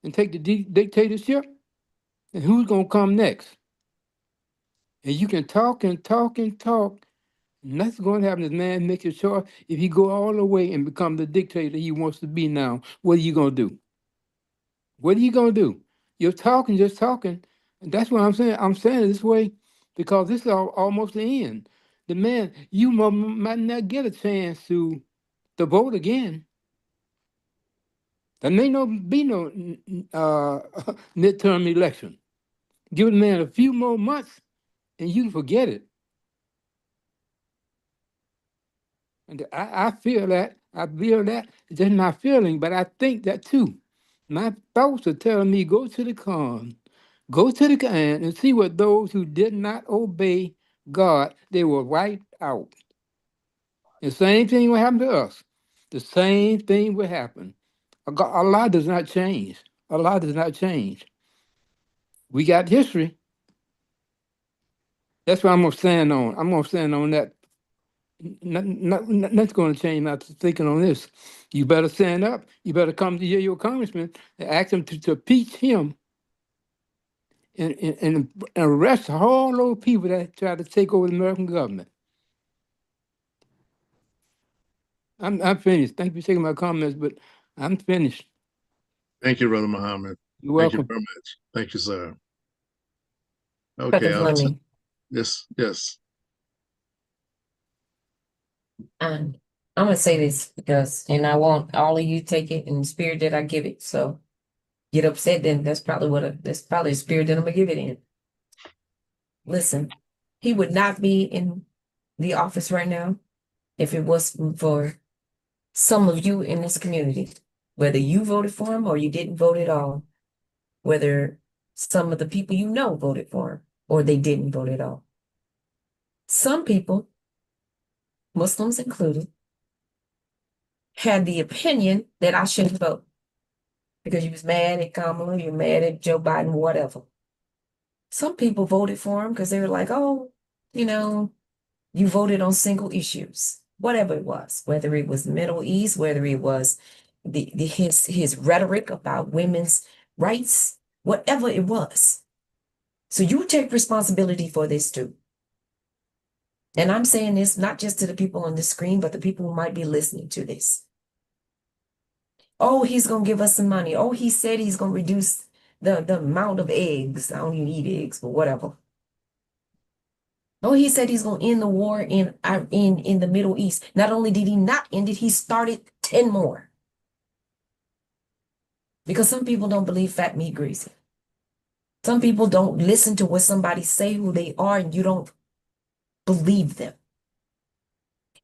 and take the dictatorship? And who's going to come next? And you can talk and talk and talk. Nothing's going to happen. This man makes a choice. If he go all the way and become the dictator he wants to be now, what are you going to do? What are you going to do? You're talking, just talking. And that's what I'm saying. I'm saying it this way because this is almost the end. The man, you might not get a chance to vote again. There may not be no midterm election. Give the man a few more months and you can forget it. And I feel that. I feel that. It's just my feeling, but I think that too. My thoughts are telling me go to the Quran, go to the Quran and see what those who did not obey God, they were wiped out. The same thing will happen to us. The same thing will happen. Allah does not change. Allah does not change. We got history. That's what I'm gonna stand on. I'm gonna stand on that. Nothing's gonna change my thinking on this. You better stand up. You better come to your congressman and ask him to impeach him and arrest all those people that try to take over the American government. I'm finished. Thank you for taking my comments, but I'm finished. Thank you, Brother Muhammad. You're Thank you welcome. very much. Thank you, sir. Brother Okay, Fleming, yes, yes. and I'm gonna say this because, and I want all of you to take it in the spirit that I give it. So get upset, then that's probably the spirit that I'm gonna give it in. Listen, he would not be in the office right now if it wasn't for some of you in this community, whether you voted for him or you didn't vote at all, whether some of the people you know voted for him or they didn't vote at all. Some people, Muslims included, had the opinion that I shouldn't vote because you was mad at Kamala, you're mad at Joe Biden, whatever. Some people voted for him because they were like, oh, you voted on single issues, whatever it was, whether it was the Middle East, whether it was his rhetoric about women's rights, whatever it was. So you take responsibility for this too. And I'm saying this not just to the people on the screen, but the people who might be listening to this. Oh, he's going to give us some money. Oh, he said he's going to reduce the amount of eggs. I don't even eat eggs, but whatever. Oh, he said he's going to end the war in the Middle East. Not only did he not end it, he started 10 more. Because some people don't believe fat meat greasy. Some people don't listen to what somebody say who they are, and you don't believe them.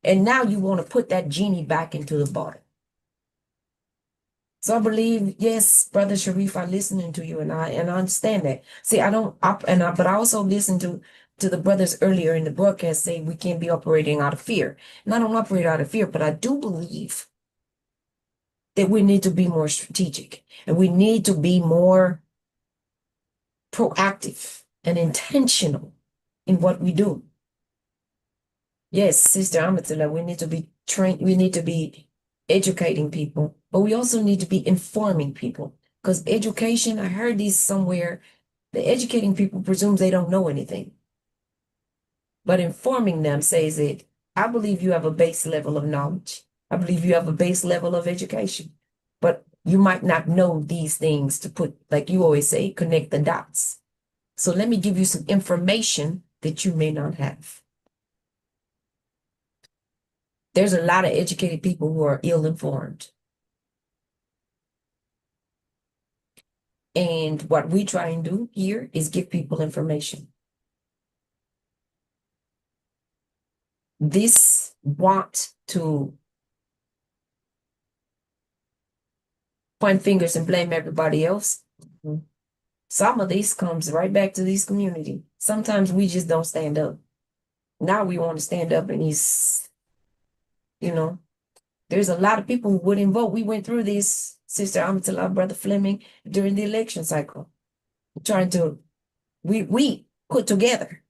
And now you want to put that genie back into the bottle. So I believe, yes, Brother Sharif, I'm listening to you, and I understand that. See, but I also listen to the brothers earlier in the broadcast say we can't be operating out of fear. And I don't operate out of fear, but I do believe that we need to be more strategic and we need to be more proactive and intentional in what we do. Yes, Sister Amatullah, we need to be trained, we need to be educating people, but we also need to be informing people. Because education, I heard this somewhere, the educating people presumes they don't know anything. But informing them says it, I believe you have a base level of knowledge. I believe you have a base level of education. But you might not know these things to put, like you always say, connect the dots. So let me give you some information that you may not have. There's a lot of educated people who are ill-informed. And what we try and do here is give people information. This want to point fingers and blame everybody else, some of this comes right back to this community. Sometimes we just don't stand up. Now we want to stand up and there's a lot of people who wouldn't vote. We went through this, Sister Amatullah, Brother Fleming, during the election cycle, trying to, we put together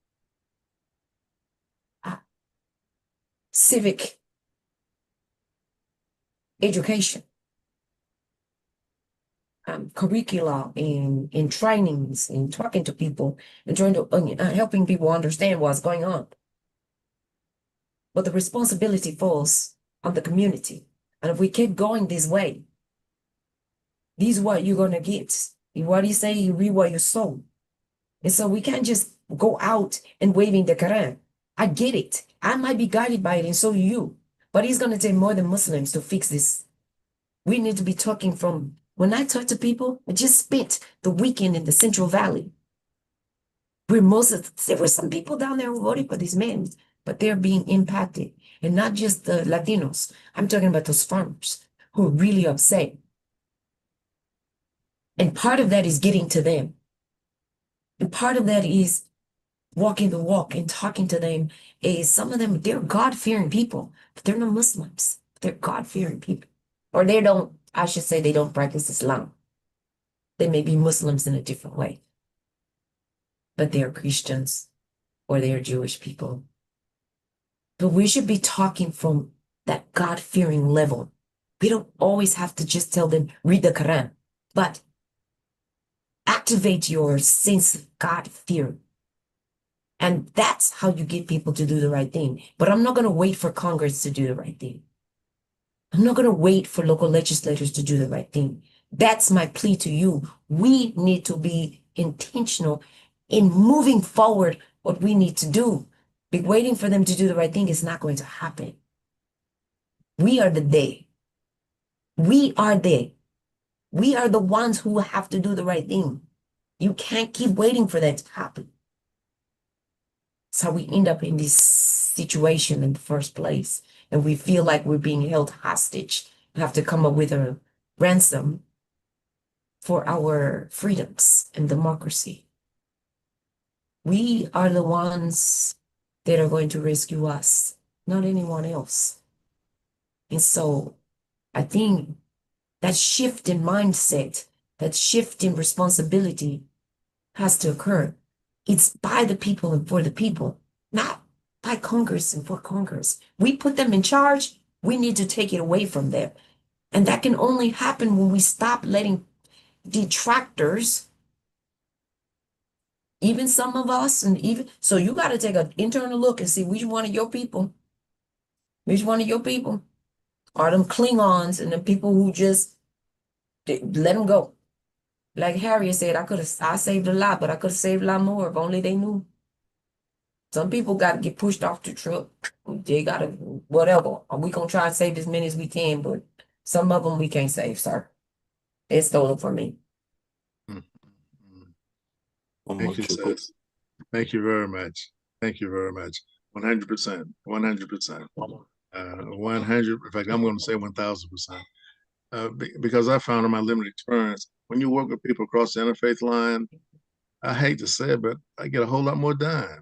civic education, curricula and trainings and talking to people and trying to helping people understand what's going on. But the responsibility falls on the community. And if we keep going this way, this is what you're going to get. What do you say? You reap what you sow. And so we can't just go out and waving the Quran. I get it. I might be guided by it, and so you. But it's going to take more than Muslims to fix this. We need to be talking from, when I talk to people, I just spent the weekend in the Central Valley, where there were some people down there who voted for these men, but they're being impacted. And not just the Latinos. I'm talking about those farmers who are really upset. And part of that is getting to them. And part of that is walking the walk and talking to them. Is some of them, they're God-fearing people, but they're not Muslims. They're God-fearing people. Or they don't practice Islam. They may be Muslims in a different way, but they're Christians or they're Jewish people. But we should be talking from that God-fearing level. We don't always have to just tell them, read the Quran, but activate your sense of God-fear. And that's how you get people to do the right thing. But I'm not going to wait for Congress to do the right thing. I'm not going to wait for local legislators to do the right thing. That's my plea to you. We need to be intentional in moving forward what we need to do. Be waiting for them to do the right thing is not going to happen. We are the they. We are they. We are the ones who have to do the right thing. You can't keep waiting for that to happen. That's how we end up in this situation in the first place. And we feel like we're being held hostage. We have to come up with a ransom for our freedoms and democracy. We are the ones that are going to rescue us, not anyone else. And so I think that shift in mindset, that shift in responsibility has to occur. It's by the people and for the people, not by Congress and for Congress. We put them in charge. We need to take it away from them. And that can only happen when we stop letting detractors, even some of us, so you got to take an internal look and see which one of your people are them Klingons and the people who just let them go. Like Harriet said, I saved a lot, but I could have saved a lot more if only they knew. Some people got to get pushed off the truck. They got to, whatever. We going to try and save as many as we can, but some of them we can't save, sir. It's stolen from me. Thank you, sis. Thank you very much. Thank you very much. 100%. 100%. 100. In fact, I'm going to say 1,000%. Because I found in my limited experience, when you work with people across the interfaith line, I hate to say it, but I get a whole lot more done.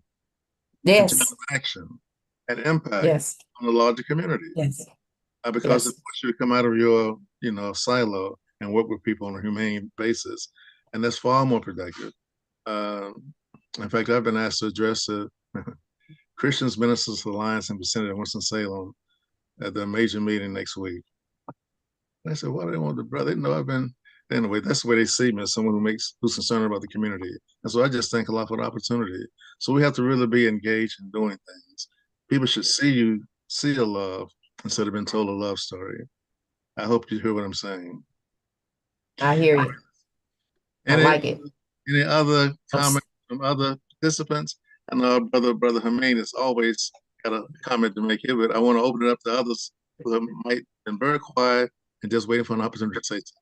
Yes. Action and impact yes. on the larger community. Yes. Because it puts you to come out of your, silo and work with people on a humane basis. And that's far more productive. In fact, I've been asked to address the Christians Ministers Alliance in vicinity of Winston-Salem at the major meeting next week. And I said, why do they want the brother? They know I've been anyway, that's the way they see me, as someone who's concerned about the community. And so I just thank a lot for the opportunity. So we have to really be engaged in doing things. People should see your love instead of being told a love story. I hope you hear what I'm saying. I hear you. I like it. Any other comments from other participants? I know our brother Hameen has always got a comment to make here, but I want to open it up to others who might have been very quiet and just waiting for an opportunity to say something.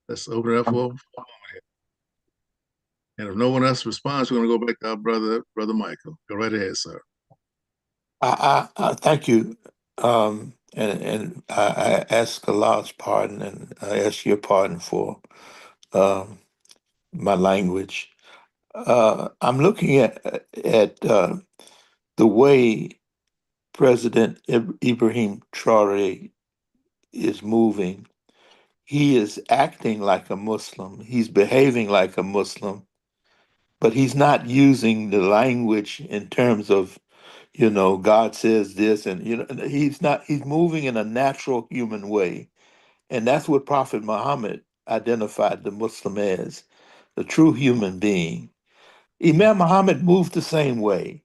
Let's open it up for a moment here. And if no one else responds, we're going to go back to our brother Michael. Go right ahead, sir. I thank you. And I ask Allah's pardon, and I ask your pardon for my language. I'm looking at the way President Ibrahim Traore is moving. He is acting like a Muslim. He's behaving like a Muslim, but he's not using the language in terms of, God says this, and he's moving in a natural human way. And that's what Prophet Muhammad identified the Muslim as, the true human being. Imam Muhammad moved the same way.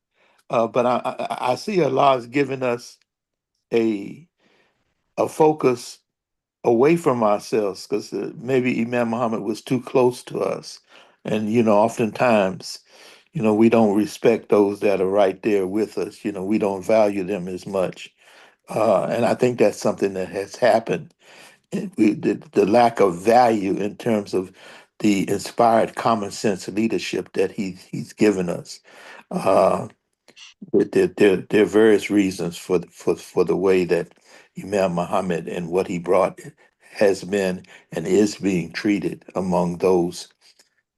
But I see Allah has given us a focus away from ourselves, because maybe Imam Muhammad was too close to us. And, oftentimes, we don't respect those that are right there with us. We don't value them as much. And I think that's something that has happened. The lack of value in terms of the inspired common sense leadership that he's given us. There are various reasons for the way that Imam Muhammad and what he brought has been and is being treated among those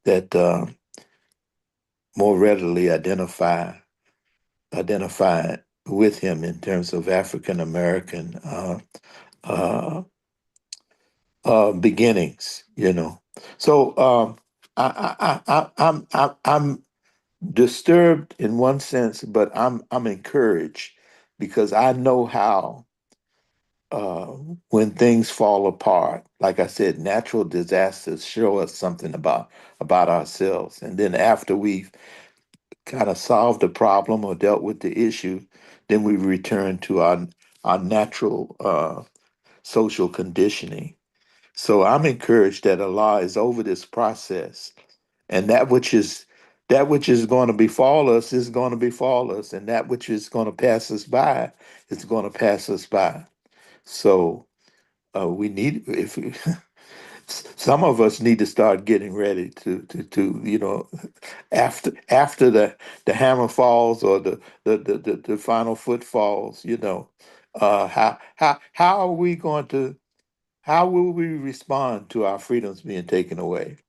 that more readily identify with him in terms of African American uh, beginnings. So I'm disturbed in one sense, but I'm encouraged because I know how uh, when things fall apart, like I said, natural disasters show us something about ourselves, and then after we've kind of solved the problem or dealt with the issue, then we return to our natural social conditioning. So I'm encouraged that Allah is over this process, and that which is going to befall us is going to befall us, and that which is going to pass us by is going to pass us by. So we need if some of us need to start getting ready to after the hammer falls or the final foot falls. How are we going to how will we respond to our freedoms being taken away?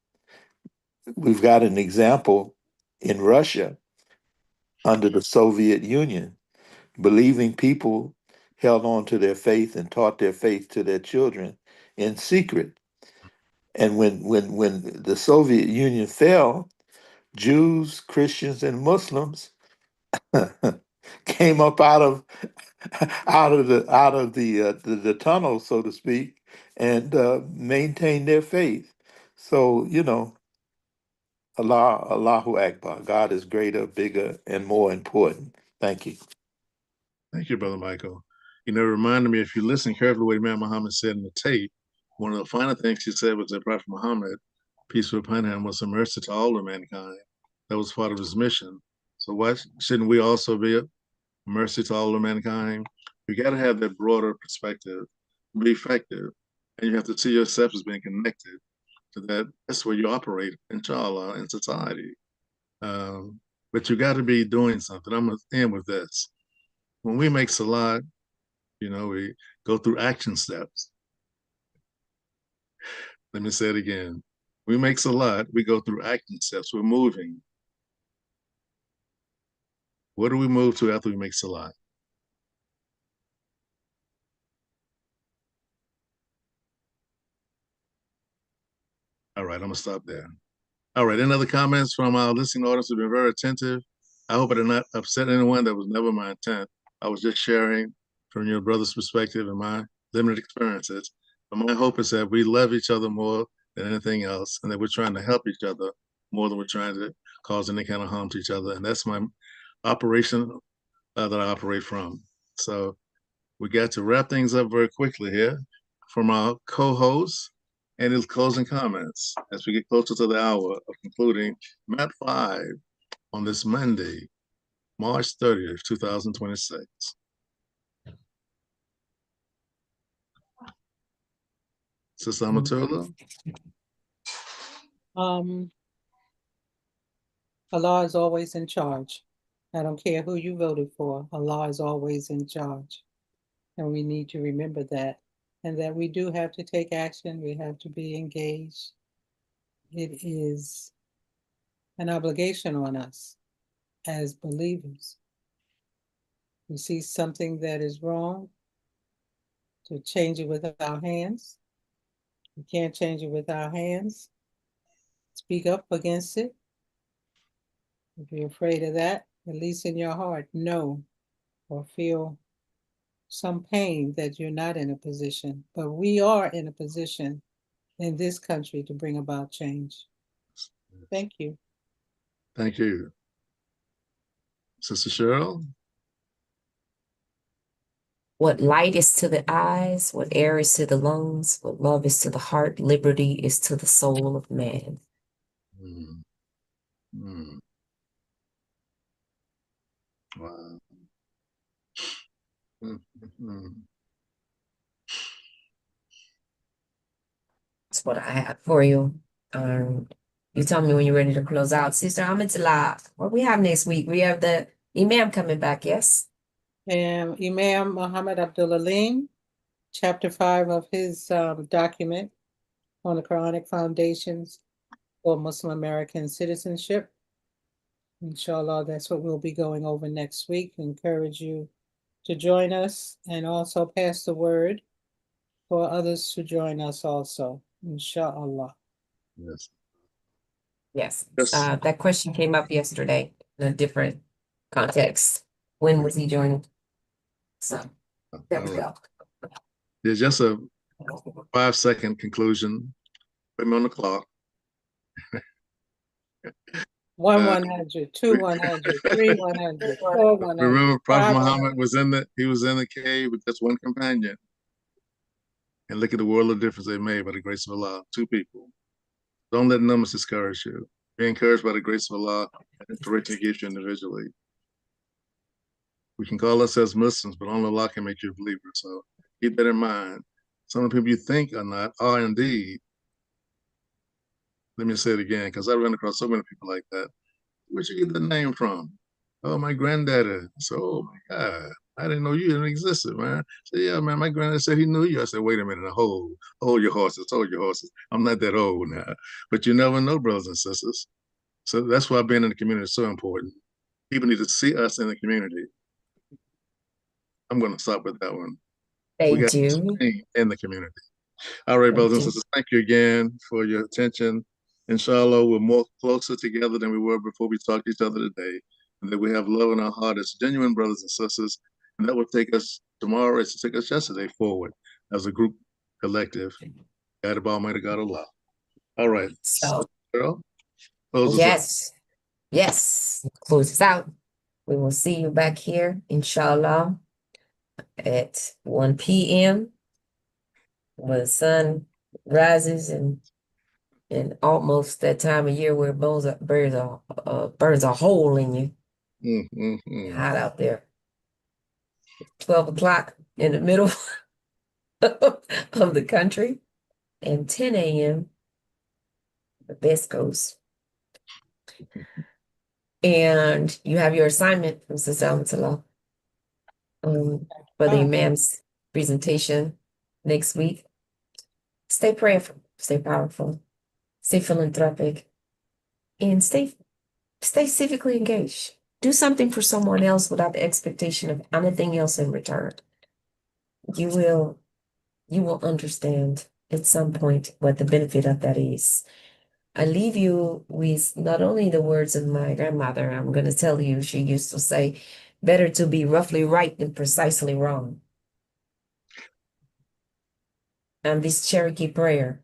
We've got an example in Russia under the Soviet Union. Believing people held on to their faith and taught their faith to their children in secret. And when the Soviet Union fell, Jews, Christians, and Muslims came up out of the tunnel, so to speak, and maintained their faith. So Allahu Akbar. God is greater, bigger, and more important. Thank you. Thank you, Brother Michael. It reminded me, if you listen carefully to what Imam Muhammad said in the tape, one of the final things he said was that Prophet Muhammad, peace be upon him, was a mercy to all of mankind. That was part of his mission. So why shouldn't we also be a mercy to all of mankind? You got to have that broader perspective to be effective. And you have to see yourself as being connected to that. That's where you operate, inshallah, in society. But you got to be doing something. I'm going to end with this. When we make salat, we go through action steps. Let me say it again. We make salat, we go through action steps. We're moving. What do we move to after we make salat? All right, I'm gonna stop there. All right, any other comments from our listening audience who've been very attentive? I hope I did not upset anyone. That was never my intent. I was just sharing from your brother's perspective and my limited experiences. But my hope is that we love each other more than anything else, and that we're trying to help each other more than we're trying to cause any kind of harm to each other. And that's my operation that I operate from. So we got to wrap things up very quickly here from our co-host and his closing comments as we get closer to the hour of concluding MAP5 on this Monday, March 30th, 2026. Sister Amatullah? Allah is always in charge. I don't care who you voted for. Allah is always in charge. And we need to remember that. And that we do have to take action. We have to be engaged. It is an obligation on us as believers. We see something that is wrong, to change it with our hands. We can't change it with our hands. Speak up against it. If you're afraid of that, at least in your heart, know or feel some pain that you're not in a position. But we are in a position in this country to bring about change. Thank you. Thank you. Sister Cheryl? What light is to the eyes, what air is to the lungs, what love is to the heart, liberty is to the soul of man. Mm. Mm. Wow. Mm-hmm. That's what I have for you. You tell me when you're ready to close out. Sister Amatullah, what we have next week? We have the Imam coming back, yes? And Imam Muhammad Abdul Alim, chapter 5 of his document on the Quranic foundations for Muslim American citizenship. Inshallah, that's what we'll be going over next week. Encourage you to join us and also pass the word for others to join us also. Inshallah. Yes. Yes. Yes. That question came up yesterday in a different context. When was he joining? So there we go. There's just a 5-second conclusion. Put me on the clock. 1 100, 2 100, 3 100, 4 100. Remember, Prophet Muhammad was he was in the cave with just one companion. And look at the world of difference they made by the grace of Allah. 2 people. Don't let numbers discourage you. Be encouraged by the grace of Allah and inspiration He gives you individually. We can call ourselves Muslims, but only Allah can make you a believer. So keep that in mind. Some of the people you think are not are indeed. Let me say it again, because I run across so many people like that. Where'd you get that name from? Oh, my granddaddy. So, oh my God, I didn't know you even existed, man. So yeah, man, my granddad said he knew you. I said, wait a minute, hold your horses, hold your horses. I'm not that old now. But you never know, brothers and sisters. So that's why being in the community is so important. People need to see us in the community. I'm going to stop with that one. They do. In the community. All right, brothers and sisters, thank you again for your attention. Inshallah, we're more closer together than we were before we talked to each other today, and that we have love in our heart as genuine brothers and sisters, and that will take us tomorrow, as to take us yesterday forward as a group collective, guided by Almighty God Allah. All right. So, Cheryl, yes, close us out. We will see you back here, inshallah, at 1 p.m. when the sun rises and almost that time of year where burns a hole in you. Hot out there. 12 o'clock in the middle of the country, and 10 a.m. the West Coast. And you have your assignment from Sister Amatullah for the Imam's presentation next week. Stay prayerful, stay powerful, stay philanthropic, and stay civically engaged. Do something for someone else without the expectation of anything else in return. You will understand at some point what the benefit of that is. I leave you with not only the words of my grandmother. I'm going to tell you, she used to say, better to be roughly right than precisely wrong. this Cherokee prayer.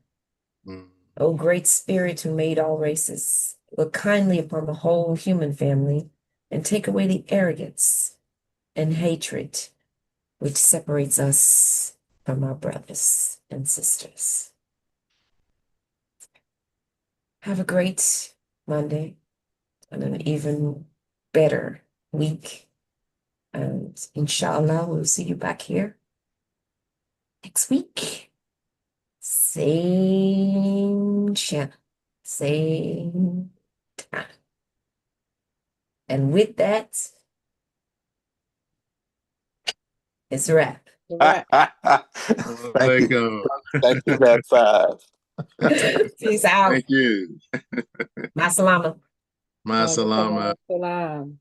O great spirit who made all races, look kindly upon the whole human family and take away the arrogance and hatred which separates us from our brothers and sisters. Have a great Monday and an even better week. And inshallah, we'll see you back here next week. Same channel, same time. And with that, it's a wrap. Thank you. Thank you, MAP5. Peace out. Thank you. Ma salama. Ma salama. Salam.